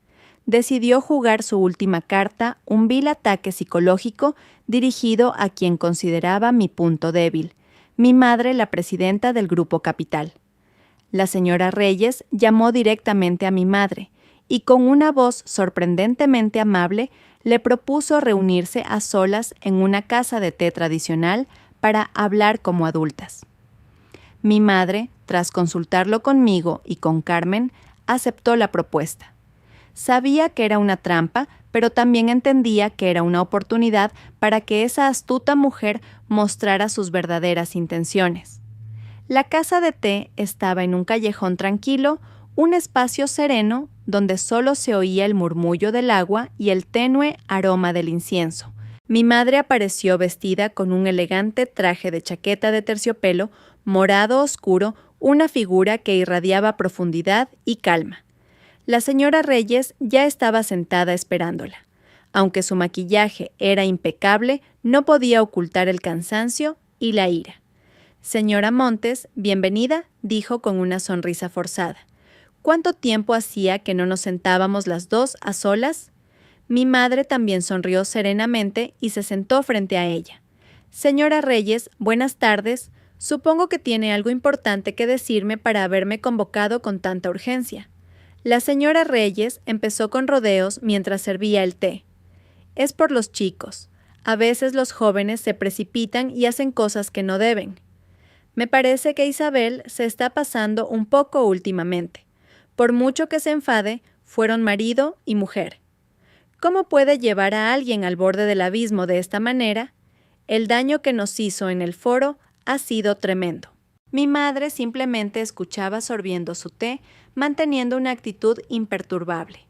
Decidió jugar su última carta, un vil ataque psicológico dirigido a quien consideraba mi punto débil, mi madre, la presidenta del Grupo Capital. La señora Reyes llamó directamente a mi madre y con una voz sorprendentemente amable le propuso reunirse a solas en una casa de té tradicional para hablar como adultas. Mi madre, tras consultarlo conmigo y con Carmen, aceptó la propuesta. Sabía que era una trampa, pero también entendía que era una oportunidad para que esa astuta mujer mostrara sus verdaderas intenciones. La casa de té estaba en un callejón tranquilo, un espacio sereno donde solo se oía el murmullo del agua y el tenue aroma del incienso. Mi madre apareció vestida con un elegante traje de chaqueta de terciopelo, morado oscuro, una figura que irradiaba profundidad y calma. La señora Reyes ya estaba sentada esperándola. Aunque su maquillaje era impecable, no podía ocultar el cansancio y la ira. «Señora Montes, bienvenida», dijo con una sonrisa forzada. «¿Cuánto tiempo hacía que no nos sentábamos las dos a solas?» Mi madre también sonrió serenamente y se sentó frente a ella. «Señora Reyes, buenas tardes. Supongo que tiene algo importante que decirme para haberme convocado con tanta urgencia». La señora Reyes empezó con rodeos mientras servía el té. «Es por los chicos. A veces los jóvenes se precipitan y hacen cosas que no deben. Me parece que Isabel se está pasando un poco últimamente. Por mucho que se enfade, fueron marido y mujer. ¿Cómo puede llevar a alguien al borde del abismo de esta manera? El daño que nos hizo en el foro ha sido tremendo». Mi madre simplemente escuchaba sorbiendo su té, manteniendo una actitud imperturbable.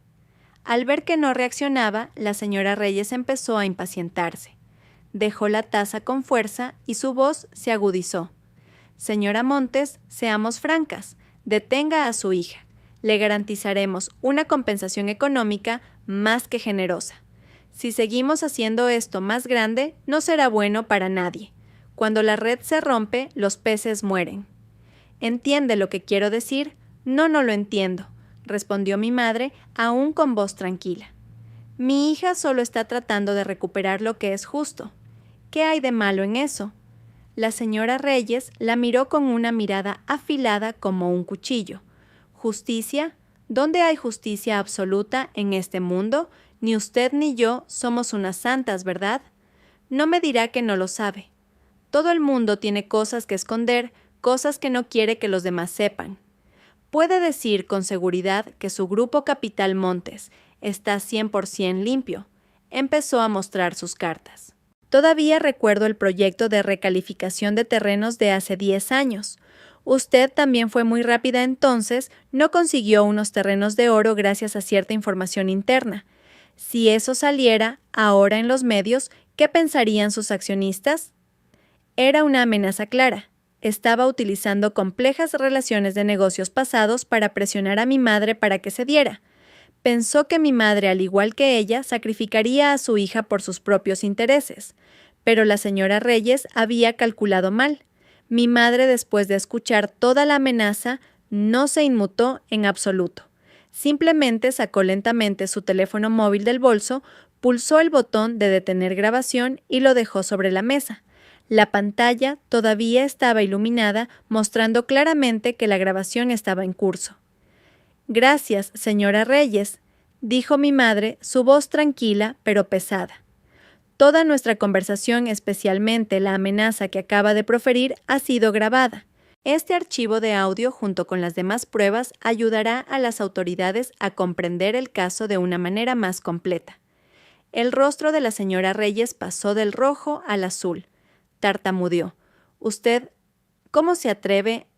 Al ver que no reaccionaba, la señora Reyes empezó a impacientarse. Dejó la taza con fuerza y su voz se agudizó. «Señora Montes, seamos francas, detenga a su hija. Le garantizaremos una compensación económica más que generosa. Si seguimos haciendo esto más grande, no será bueno para nadie. Cuando la red se rompe, los peces mueren». «¿Entiende lo que quiero decir?» No lo entiendo», respondió mi madre, aún con voz tranquila. «Mi hija solo está tratando de recuperar lo que es justo. ¿Qué hay de malo en eso?» La señora Reyes la miró con una mirada afilada como un cuchillo. «¿Justicia? ¿Dónde hay justicia absoluta en este mundo? Ni usted ni yo somos unas santas, ¿verdad? No me dirá que no lo sabe. Todo el mundo tiene cosas que esconder, cosas que no quiere que los demás sepan. Puede decir con seguridad que su Grupo Capital Montes está 100% limpio». Empezó a mostrar sus cartas. «Todavía recuerdo el proyecto de recalificación de terrenos de hace 10 años. Usted también fue muy rápida entonces, no consiguió unos terrenos de oro gracias a cierta información interna. Si eso saliera ahora en los medios, ¿qué pensarían sus accionistas?» Era una amenaza clara. Estaba utilizando complejas relaciones de negocios pasados para presionar a mi madre para que cediera. Pensó que mi madre, al igual que ella, sacrificaría a su hija por sus propios intereses. Pero la señora Reyes había calculado mal. Mi madre, después de escuchar toda la amenaza, no se inmutó en absoluto. Simplemente sacó lentamente su teléfono móvil del bolso, pulsó el botón de detener grabación y lo dejó sobre la mesa. La pantalla todavía estaba iluminada, mostrando claramente que la grabación estaba en curso. «Gracias, señora Reyes», dijo mi madre, su voz tranquila pero pesada. Toda nuestra conversación, especialmente la amenaza que acaba de proferir, ha sido grabada. Este archivo de audio, junto con las demás pruebas, ayudará a las autoridades a comprender el caso de una manera más completa. El rostro de la señora Reyes pasó del rojo al azul. Tartamudeó. «Usted, ¿cómo se atreve?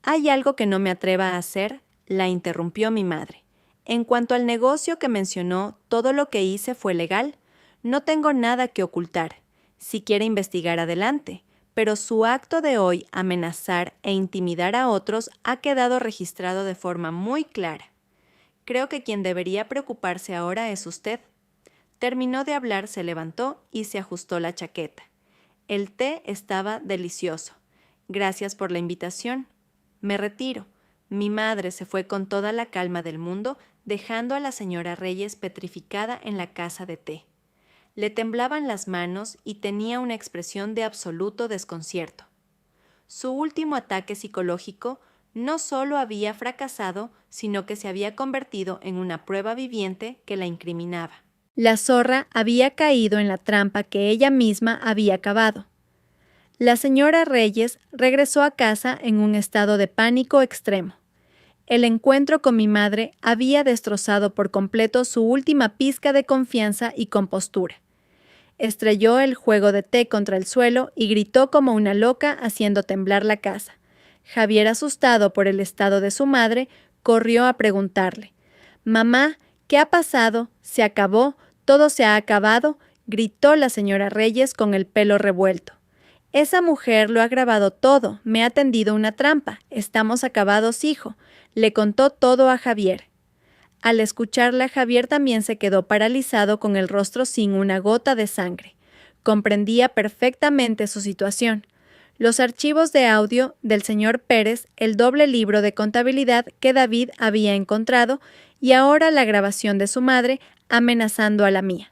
¿Hay algo que no me atreva a hacer?», la interrumpió mi madre. «En cuanto al negocio que mencionó, todo lo que hice fue legal. No tengo nada que ocultar. Si quiere investigar, adelante. Pero su acto de hoy, amenazar e intimidar a otros, ha quedado registrado de forma muy clara. Creo que quien debería preocuparse ahora es usted». Terminó de hablar, se levantó y se ajustó la chaqueta. El té estaba delicioso. «Gracias por la invitación. Me retiro». Mi madre se fue con toda la calma del mundo, dejando a la señora Reyes petrificada en la casa de té. Le temblaban las manos y tenía una expresión de absoluto desconcierto. Su último ataque psicológico no solo había fracasado, sino que se había convertido en una prueba viviente que la incriminaba. La zorra había caído en la trampa que ella misma había cavado. La señora Reyes regresó a casa en un estado de pánico extremo. El encuentro con mi madre había destrozado por completo su última pizca de confianza y compostura. Estrelló el juego de té contra el suelo y gritó como una loca, haciendo temblar la casa. Javier, asustado por el estado de su madre, corrió a preguntarle: «Mamá, ¿qué ha pasado? ¿Se acabó? ¿Todo se ha acabado?», gritó la señora Reyes con el pelo revuelto. «Esa mujer lo ha grabado todo, me ha tendido una trampa. Estamos acabados, hijo», le contó todo a Javier. Al escucharla, Javier también se quedó paralizado con el rostro sin una gota de sangre. Comprendía perfectamente su situación. Los archivos de audio del señor Pérez, el doble libro de contabilidad que David había encontrado y ahora la grabación de su madre amenazando a la mía.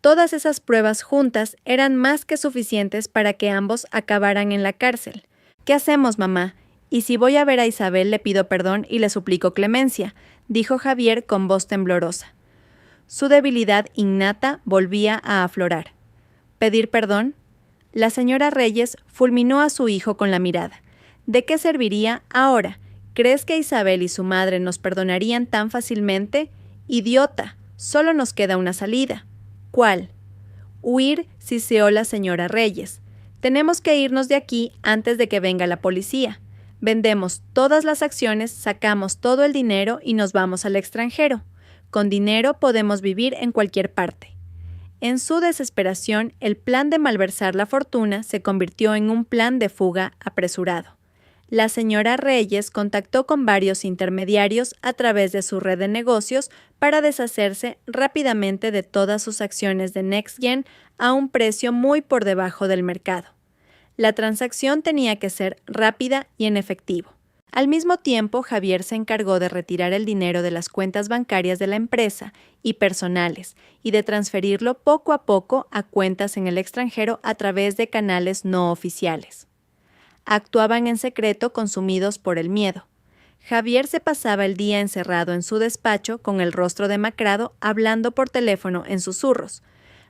Todas esas pruebas juntas eran más que suficientes para que ambos acabaran en la cárcel. «¿Qué hacemos, mamá? Y si voy a ver a Isabel, le pido perdón y le suplico clemencia», dijo Javier con voz temblorosa. Su debilidad innata volvía a aflorar. ¿Pedir perdón? La señora Reyes fulminó a su hijo con la mirada. «¿De qué serviría ahora? ¿Crees que Isabel y su madre nos perdonarían tan fácilmente? Idiota, solo nos queda una salida». «¿Cuál?» «Huir», siseó la señora Reyes. «Tenemos que irnos de aquí antes de que venga la policía. Vendemos todas las acciones, sacamos todo el dinero y nos vamos al extranjero. Con dinero podemos vivir en cualquier parte». En su desesperación, el plan de malversar la fortuna se convirtió en un plan de fuga apresurado. La señora Reyes contactó con varios intermediarios a través de su red de negocios para deshacerse rápidamente de todas sus acciones de NextGen a un precio muy por debajo del mercado. La transacción tenía que ser rápida y en efectivo. Al mismo tiempo, Javier se encargó de retirar el dinero de las cuentas bancarias de la empresa y personales y de transferirlo poco a poco a cuentas en el extranjero a través de canales no oficiales. Actuaban en secreto, consumidos por el miedo. Javier se pasaba el día encerrado en su despacho con el rostro demacrado, hablando por teléfono en susurros.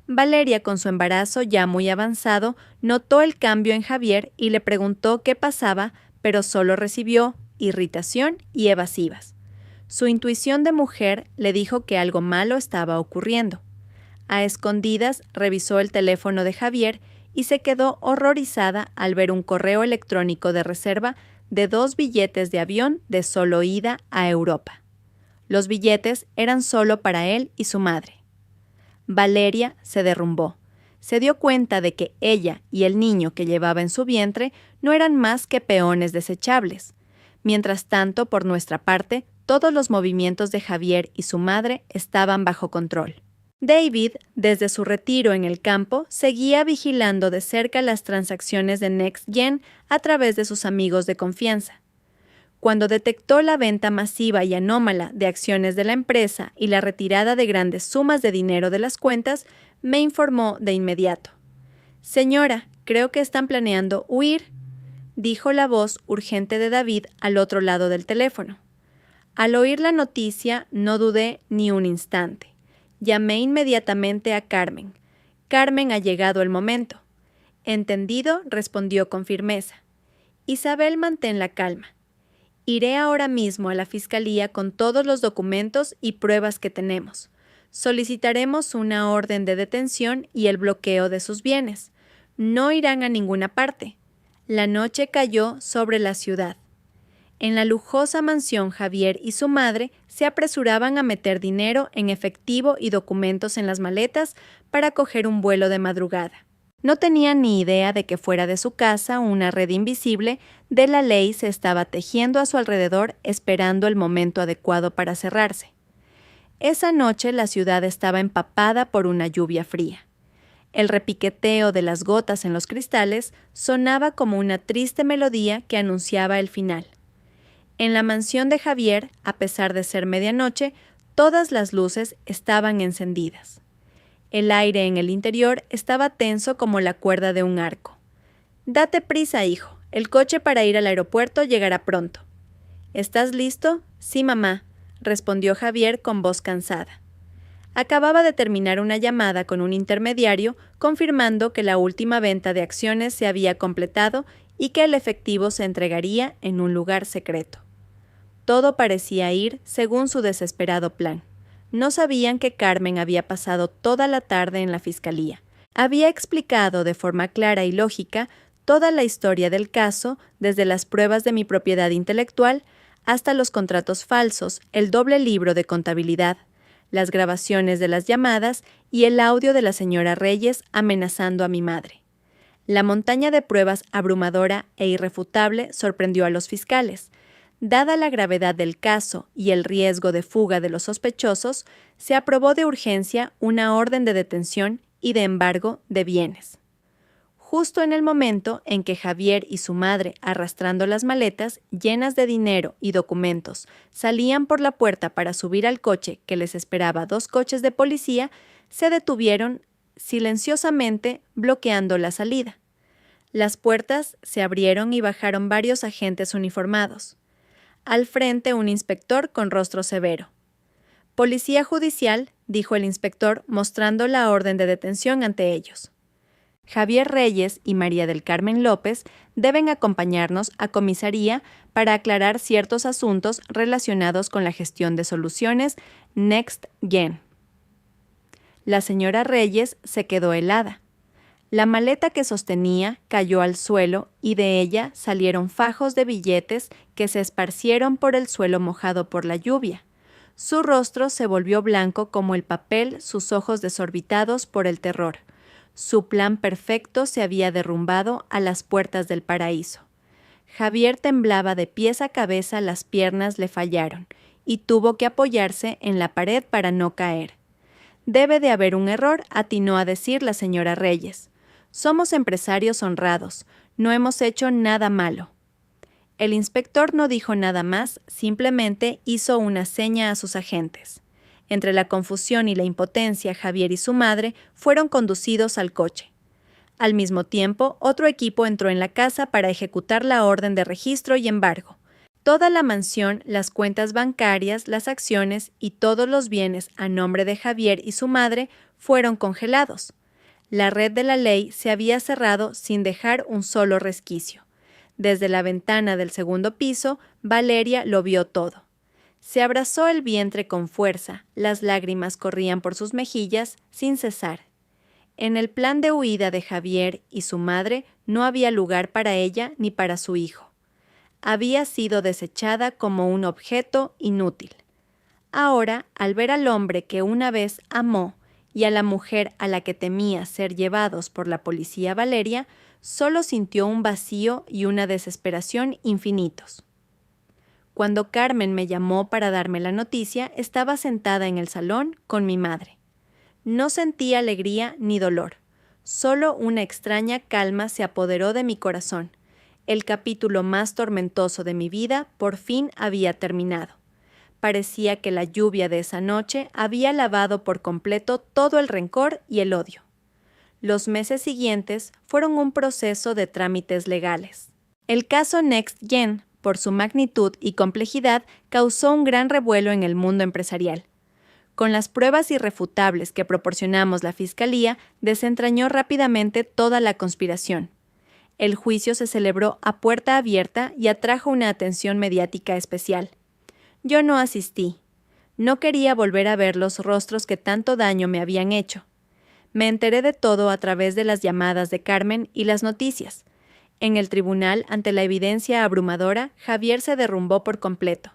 Valeria, con su embarazo ya muy avanzado, notó el cambio en Javier y le preguntó qué pasaba, pero solo recibió irritación y evasivas. Su intuición de mujer le dijo que algo malo estaba ocurriendo. A escondidas revisó el teléfono de Javier y se quedó horrorizada al ver un correo electrónico de reserva de 2 billetes de avión de solo ida a Europa. Los billetes eran solo para él y su madre. Valeria se derrumbó. Se dio cuenta de que ella y el niño que llevaba en su vientre no eran más que peones desechables. Mientras tanto, por nuestra parte, todos los movimientos de Javier y su madre estaban bajo control. David, desde su retiro en el campo, seguía vigilando de cerca las transacciones de NextGen a través de sus amigos de confianza. Cuando detectó la venta masiva y anómala de acciones de la empresa y la retirada de grandes sumas de dinero de las cuentas, me informó de inmediato. «Señora, creo que están planeando huir», dijo la voz urgente de David al otro lado del teléfono. Al oír la noticia, no dudé ni un instante. Llamé inmediatamente a Carmen. Carmen, ha llegado el momento. Entendido, respondió con firmeza. Isabel, mantén la calma. Iré ahora mismo a la fiscalía con todos los documentos y pruebas que tenemos. Solicitaremos una orden de detención y el bloqueo de sus bienes. No irán a ninguna parte. La noche cayó sobre la ciudad. En la lujosa mansión, Javier y su madre se apresuraban a meter dinero en efectivo y documentos en las maletas para coger un vuelo de madrugada. No tenían ni idea de que fuera de su casa una red invisible de la ley se estaba tejiendo a su alrededor, esperando el momento adecuado para cerrarse. Esa noche la ciudad estaba empapada por una lluvia fría. El repiqueteo de las gotas en los cristales sonaba como una triste melodía que anunciaba el final. En la mansión de Javier, a pesar de ser medianoche, todas las luces estaban encendidas. El aire en el interior estaba tenso como la cuerda de un arco. «Date prisa, hijo. El coche para ir al aeropuerto llegará pronto». «¿Estás listo?» «Sí, mamá», respondió Javier con voz cansada. Acababa de terminar una llamada con un intermediario confirmando que la última venta de acciones se había completado y que el efectivo se entregaría en un lugar secreto. Todo parecía ir según su desesperado plan. No sabían que Carmen había pasado toda la tarde en la fiscalía. Había explicado de forma clara y lógica toda la historia del caso, desde las pruebas de mi propiedad intelectual hasta los contratos falsos, el doble libro de contabilidad, las grabaciones de las llamadas y el audio de la señora Reyes amenazando a mi madre. La montaña de pruebas abrumadora e irrefutable sorprendió a los fiscales. Dada la gravedad del caso y el riesgo de fuga de los sospechosos, se aprobó de urgencia una orden de detención y de embargo de bienes. Justo en el momento en que Javier y su madre, arrastrando las maletas llenas de dinero y documentos, salían por la puerta para subir al coche que les esperaba 2 coches de policía, se detuvieron silenciosamente bloqueando la salida. Las puertas se abrieron y bajaron varios agentes uniformados. Al frente un inspector con rostro severo. «Policía judicial», dijo el inspector, mostrando la orden de detención ante ellos. «Javier Reyes y María del Carmen López deben acompañarnos a comisaría para aclarar ciertos asuntos relacionados con la gestión de soluciones Next Gen». La señora Reyes se quedó helada. La maleta que sostenía cayó al suelo y de ella salieron fajos de billetes que se esparcieron por el suelo mojado por la lluvia. Su rostro se volvió blanco como el papel, sus ojos desorbitados por el terror. Su plan perfecto se había derrumbado a las puertas del paraíso. Javier temblaba de pies a cabeza, las piernas le fallaron y tuvo que apoyarse en la pared para no caer. «Debe de haber un error», atinó a decir la señora Reyes. «Somos empresarios honrados, no hemos hecho nada malo». El inspector no dijo nada más, simplemente hizo una seña a sus agentes. Entre la confusión y la impotencia, Javier y su madre fueron conducidos al coche. Al mismo tiempo, otro equipo entró en la casa para ejecutar la orden de registro y embargo. Toda la mansión, las cuentas bancarias, las acciones y todos los bienes a nombre de Javier y su madre fueron congelados. La red de la ley se había cerrado sin dejar un solo resquicio. Desde la ventana del segundo piso, Valeria lo vio todo. Se abrazó el vientre con fuerza, las lágrimas corrían por sus mejillas sin cesar. En el plan de huida de Javier y su madre no había lugar para ella ni para su hijo. Había sido desechada como un objeto inútil. Ahora, al ver al hombre que una vez amó y a la mujer a la que temía ser llevados por la policía Valeria, solo sintió un vacío y una desesperación infinitos. Cuando Carmen me llamó para darme la noticia, estaba sentada en el salón con mi madre. No sentí alegría ni dolor. Solo una extraña calma se apoderó de mi corazón. El capítulo más tormentoso de mi vida por fin había terminado. Parecía que la lluvia de esa noche había lavado por completo todo el rencor y el odio. Los meses siguientes fueron un proceso de trámites legales. El caso Next Gen, por su magnitud y complejidad, causó un gran revuelo en el mundo empresarial. Con las pruebas irrefutables que proporcionamos la Fiscalía, desentrañó rápidamente toda la conspiración. El juicio se celebró a puerta abierta y atrajo una atención mediática especial. Yo no asistí. No quería volver a ver los rostros que tanto daño me habían hecho. Me enteré de todo a través de las llamadas de Carmen y las noticias. En el tribunal, ante la evidencia abrumadora, Javier se derrumbó por completo.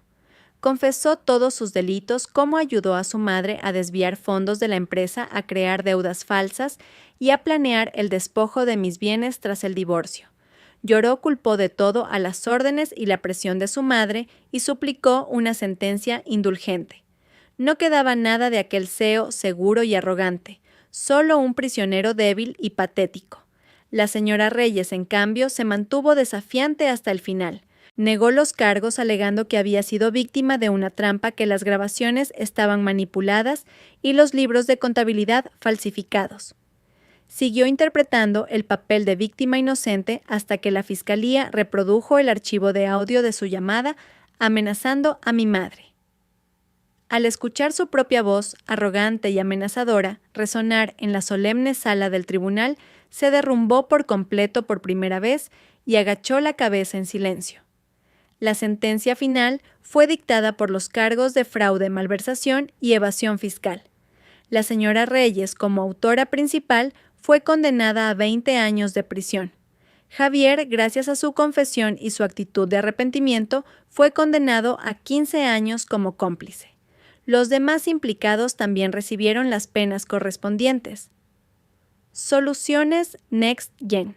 Confesó todos sus delitos, cómo ayudó a su madre a desviar fondos de la empresa, a crear deudas falsas y a planear el despojo de mis bienes tras el divorcio. Lloró, culpó de todo a las órdenes y la presión de su madre y suplicó una sentencia indulgente. No quedaba nada de aquel CEO seguro y arrogante, solo un prisionero débil y patético. La señora Reyes, en cambio, se mantuvo desafiante hasta el final. Negó los cargos alegando que había sido víctima de una trampa, que las grabaciones estaban manipuladas y los libros de contabilidad falsificados. Siguió interpretando el papel de víctima inocente hasta que la Fiscalía reprodujo el archivo de audio de su llamada amenazando a mi madre. Al escuchar su propia voz, arrogante y amenazadora, resonar en la solemne sala del tribunal, se derrumbó por completo por primera vez y agachó la cabeza en silencio. La sentencia final fue dictada por los cargos de fraude, malversación y evasión fiscal. La señora Reyes, como autora principal, fue condenada a 20 años de prisión. Javier, gracias a su confesión y su actitud de arrepentimiento, fue condenado a 15 años como cómplice. Los demás implicados también recibieron las penas correspondientes. Soluciones Next Gen.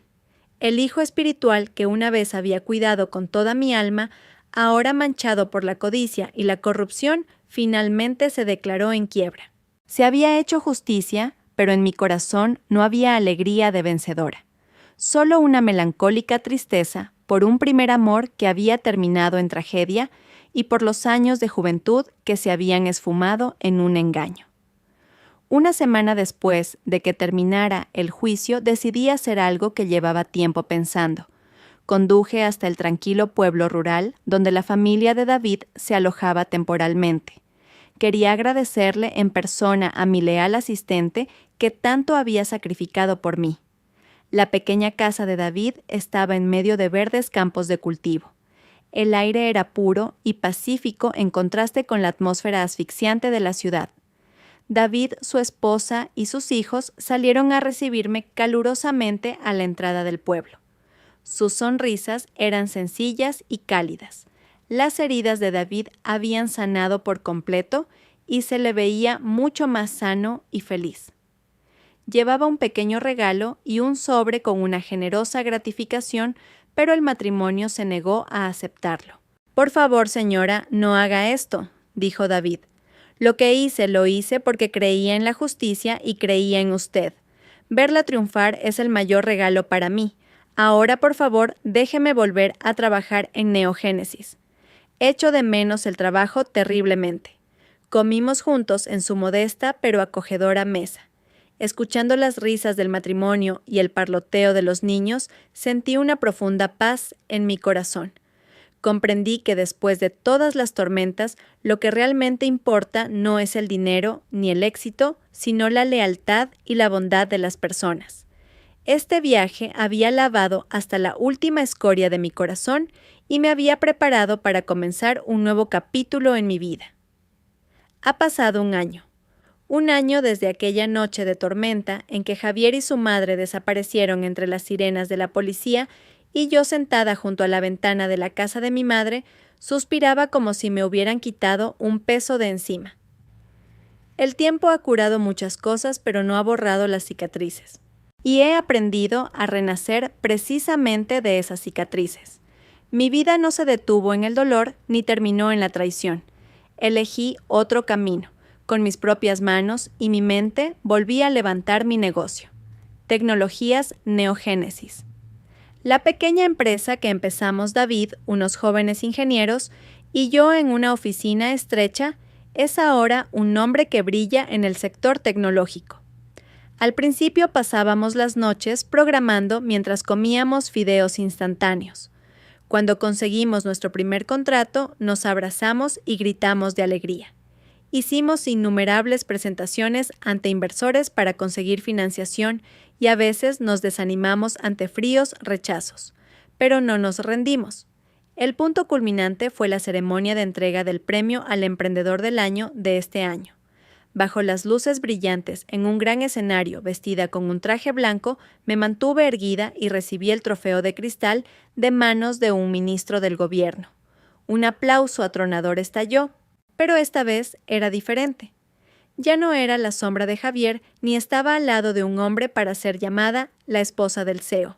El hijo espiritual que una vez había cuidado con toda mi alma, ahora manchado por la codicia y la corrupción, finalmente se declaró en quiebra. Se había hecho justicia, pero en mi corazón no había alegría de vencedora. Solo una melancólica tristeza por un primer amor que había terminado en tragedia y por los años de juventud que se habían esfumado en un engaño. Una semana después de que terminara el juicio, decidí hacer algo que llevaba tiempo pensando. Conduje hasta el tranquilo pueblo rural donde la familia de David se alojaba temporalmente. Quería agradecerle en persona a mi leal asistente que tanto había sacrificado por mí. La pequeña casa de David estaba en medio de verdes campos de cultivo. El aire era puro y pacífico en contraste con la atmósfera asfixiante de la ciudad. David, su esposa y sus hijos salieron a recibirme calurosamente a la entrada del pueblo. Sus sonrisas eran sencillas y cálidas. Las heridas de David habían sanado por completo y se le veía mucho más sano y feliz. Llevaba un pequeño regalo y un sobre con una generosa gratificación, pero el matrimonio se negó a aceptarlo. «Por favor, señora, no haga esto», dijo David. «Lo que hice, lo hice porque creía en la justicia y creía en usted. Verla triunfar es el mayor regalo para mí. Ahora, por favor, déjeme volver a trabajar en Neogénesis. Echo de menos el trabajo terriblemente». Comimos juntos en su modesta pero acogedora mesa. Escuchando las risas del matrimonio y el parloteo de los niños, sentí una profunda paz en mi corazón. Comprendí que después de todas las tormentas, lo que realmente importa no es el dinero ni el éxito, sino la lealtad y la bondad de las personas. Este viaje había lavado hasta la última escoria de mi corazón y me había preparado para comenzar un nuevo capítulo en mi vida. Ha pasado un año. Un año desde aquella noche de tormenta en que Javier y su madre desaparecieron entre las sirenas de la policía y yo, sentada junto a la ventana de la casa de mi madre, suspiraba como si me hubieran quitado un peso de encima. El tiempo ha curado muchas cosas, pero no ha borrado las cicatrices. Y he aprendido a renacer precisamente de esas cicatrices. Mi vida no se detuvo en el dolor ni terminó en la traición. Elegí otro camino. Con mis propias manos y mi mente volví a levantar mi negocio. Tecnologías Neogénesis. La pequeña empresa que empezamos David, unos jóvenes ingenieros, y yo en una oficina estrecha, es ahora un nombre que brilla en el sector tecnológico. Al principio pasábamos las noches programando mientras comíamos fideos instantáneos. Cuando conseguimos nuestro primer contrato, nos abrazamos y gritamos de alegría. Hicimos innumerables presentaciones ante inversores para conseguir financiación y a veces nos desanimamos ante fríos rechazos, pero no nos rendimos. El punto culminante fue la ceremonia de entrega del premio al Emprendedor del Año de este año. Bajo las luces brillantes, en un gran escenario, vestida con un traje blanco, me mantuve erguida y recibí el trofeo de cristal de manos de un ministro del gobierno. Un aplauso atronador estalló, pero esta vez era diferente. Ya no era la sombra de Javier, ni estaba al lado de un hombre para ser llamada la esposa del CEO.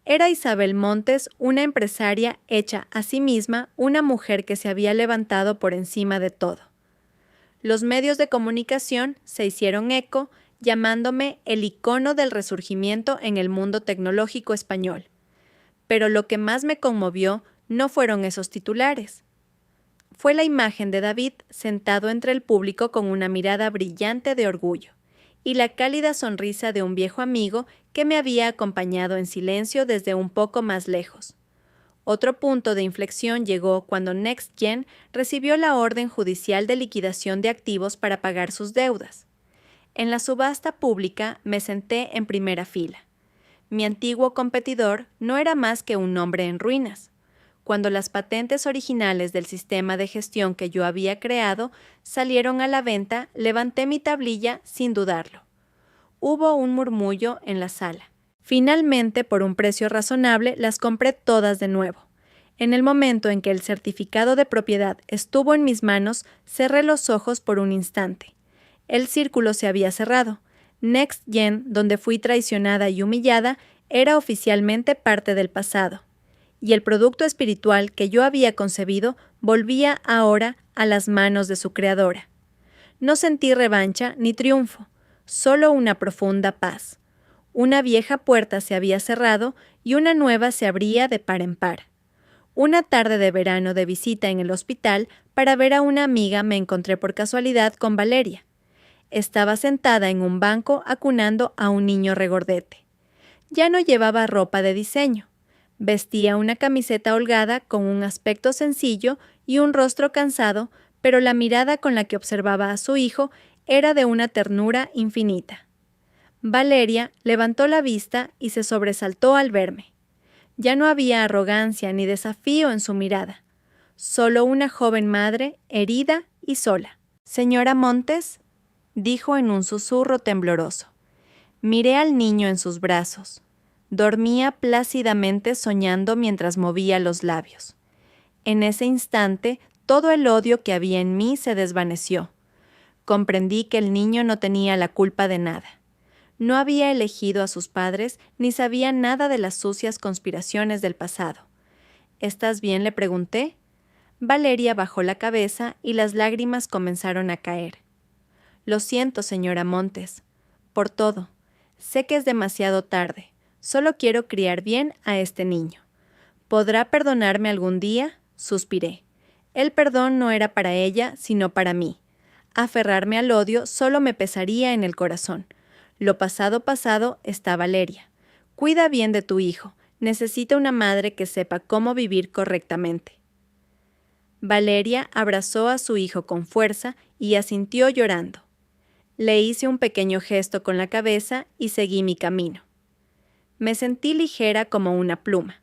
Era Isabel Montes, una empresaria hecha a sí misma, una mujer que se había levantado por encima de todo. Los medios de comunicación se hicieron eco, llamándome el icono del resurgimiento en el mundo tecnológico español. Pero lo que más me conmovió no fueron esos titulares. Fue la imagen de David sentado entre el público con una mirada brillante de orgullo y la cálida sonrisa de un viejo amigo que me había acompañado en silencio desde un poco más lejos. Otro punto de inflexión llegó cuando NextGen recibió la orden judicial de liquidación de activos para pagar sus deudas. En la subasta pública me senté en primera fila. Mi antiguo competidor no era más que un hombre en ruinas. Cuando las patentes originales del sistema de gestión que yo había creado salieron a la venta, levanté mi tablilla sin dudarlo. Hubo un murmullo en la sala. Finalmente, por un precio razonable, las compré todas de nuevo. En el momento en que el certificado de propiedad estuvo en mis manos, cerré los ojos por un instante. El círculo se había cerrado. NextGen, donde fui traicionada y humillada, era oficialmente parte del pasado. Y el producto espiritual que yo había concebido volvía ahora a las manos de su creadora. No sentí revancha ni triunfo, solo una profunda paz. Una vieja puerta se había cerrado y una nueva se abría de par en par. Una tarde de verano de visita en el hospital para ver a una amiga me encontré por casualidad con Valeria. Estaba sentada en un banco acunando a un niño regordete. Ya no llevaba ropa de diseño. Vestía una camiseta holgada con un aspecto sencillo y un rostro cansado, pero la mirada con la que observaba a su hijo era de una ternura infinita. Valeria levantó la vista y se sobresaltó al verme. Ya no había arrogancia ni desafío en su mirada, solo una joven madre herida y sola. «Señora Montes», dijo en un susurro tembloroso. Miré al niño en sus brazos. Dormía plácidamente soñando mientras movía los labios. En ese instante, todo el odio que había en mí se desvaneció. Comprendí que el niño no tenía la culpa de nada. No había elegido a sus padres ni sabía nada de las sucias conspiraciones del pasado. «¿Estás bien?», le pregunté. Valeria bajó la cabeza y las lágrimas comenzaron a caer. «Lo siento, señora Montes, por todo. Sé que es demasiado tarde. Solo quiero criar bien a este niño. ¿Podrá perdonarme algún día?», suspiré. El perdón no era para ella, sino para mí. Aferrarme al odio solo me pesaría en el corazón. Lo pasado pasado está Valeria. Cuida bien de tu hijo. Necesita una madre que sepa cómo vivir correctamente. Valeria abrazó a su hijo con fuerza y asintió llorando. Le hice un pequeño gesto con la cabeza y seguí mi camino. Me sentí ligera como una pluma.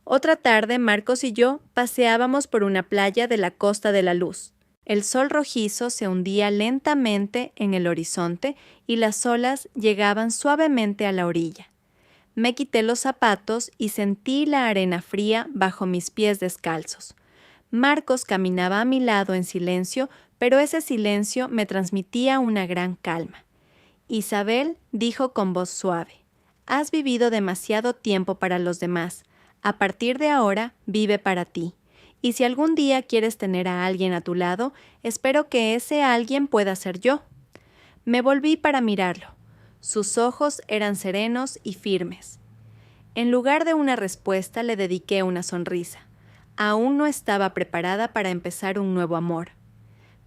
Otra tarde, Marcos y yo paseábamos por una playa de la Costa de la Luz. El sol rojizo se hundía lentamente en el horizonte y las olas llegaban suavemente a la orilla. Me quité los zapatos y sentí la arena fría bajo mis pies descalzos. Marcos caminaba a mi lado en silencio, pero ese silencio me transmitía una gran calma. Isabel dijo con voz suave: «Has vivido demasiado tiempo para los demás. A partir de ahora, vive para ti. Y si algún día quieres tener a alguien a tu lado, espero que ese alguien pueda ser yo». Me volví para mirarlo. Sus ojos eran serenos y firmes. En lugar de una respuesta, le dediqué una sonrisa. Aún no estaba preparada para empezar un nuevo amor.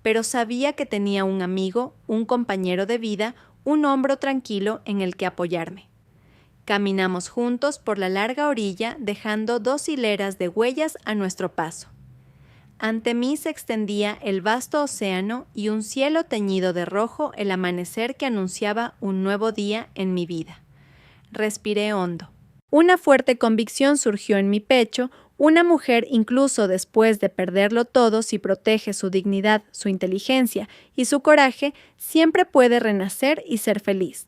Pero sabía que tenía un amigo, un compañero de vida, un hombro tranquilo en el que apoyarme. Caminamos juntos por la larga orilla, dejando 2 hileras de huellas a nuestro paso. Ante mí se extendía el vasto océano y un cielo teñido de rojo el amanecer que anunciaba un nuevo día en mi vida. Respiré hondo. Una fuerte convicción surgió en mi pecho. Una mujer, incluso después de perderlo todo, si protege su dignidad, su inteligencia y su coraje, siempre puede renacer y ser feliz.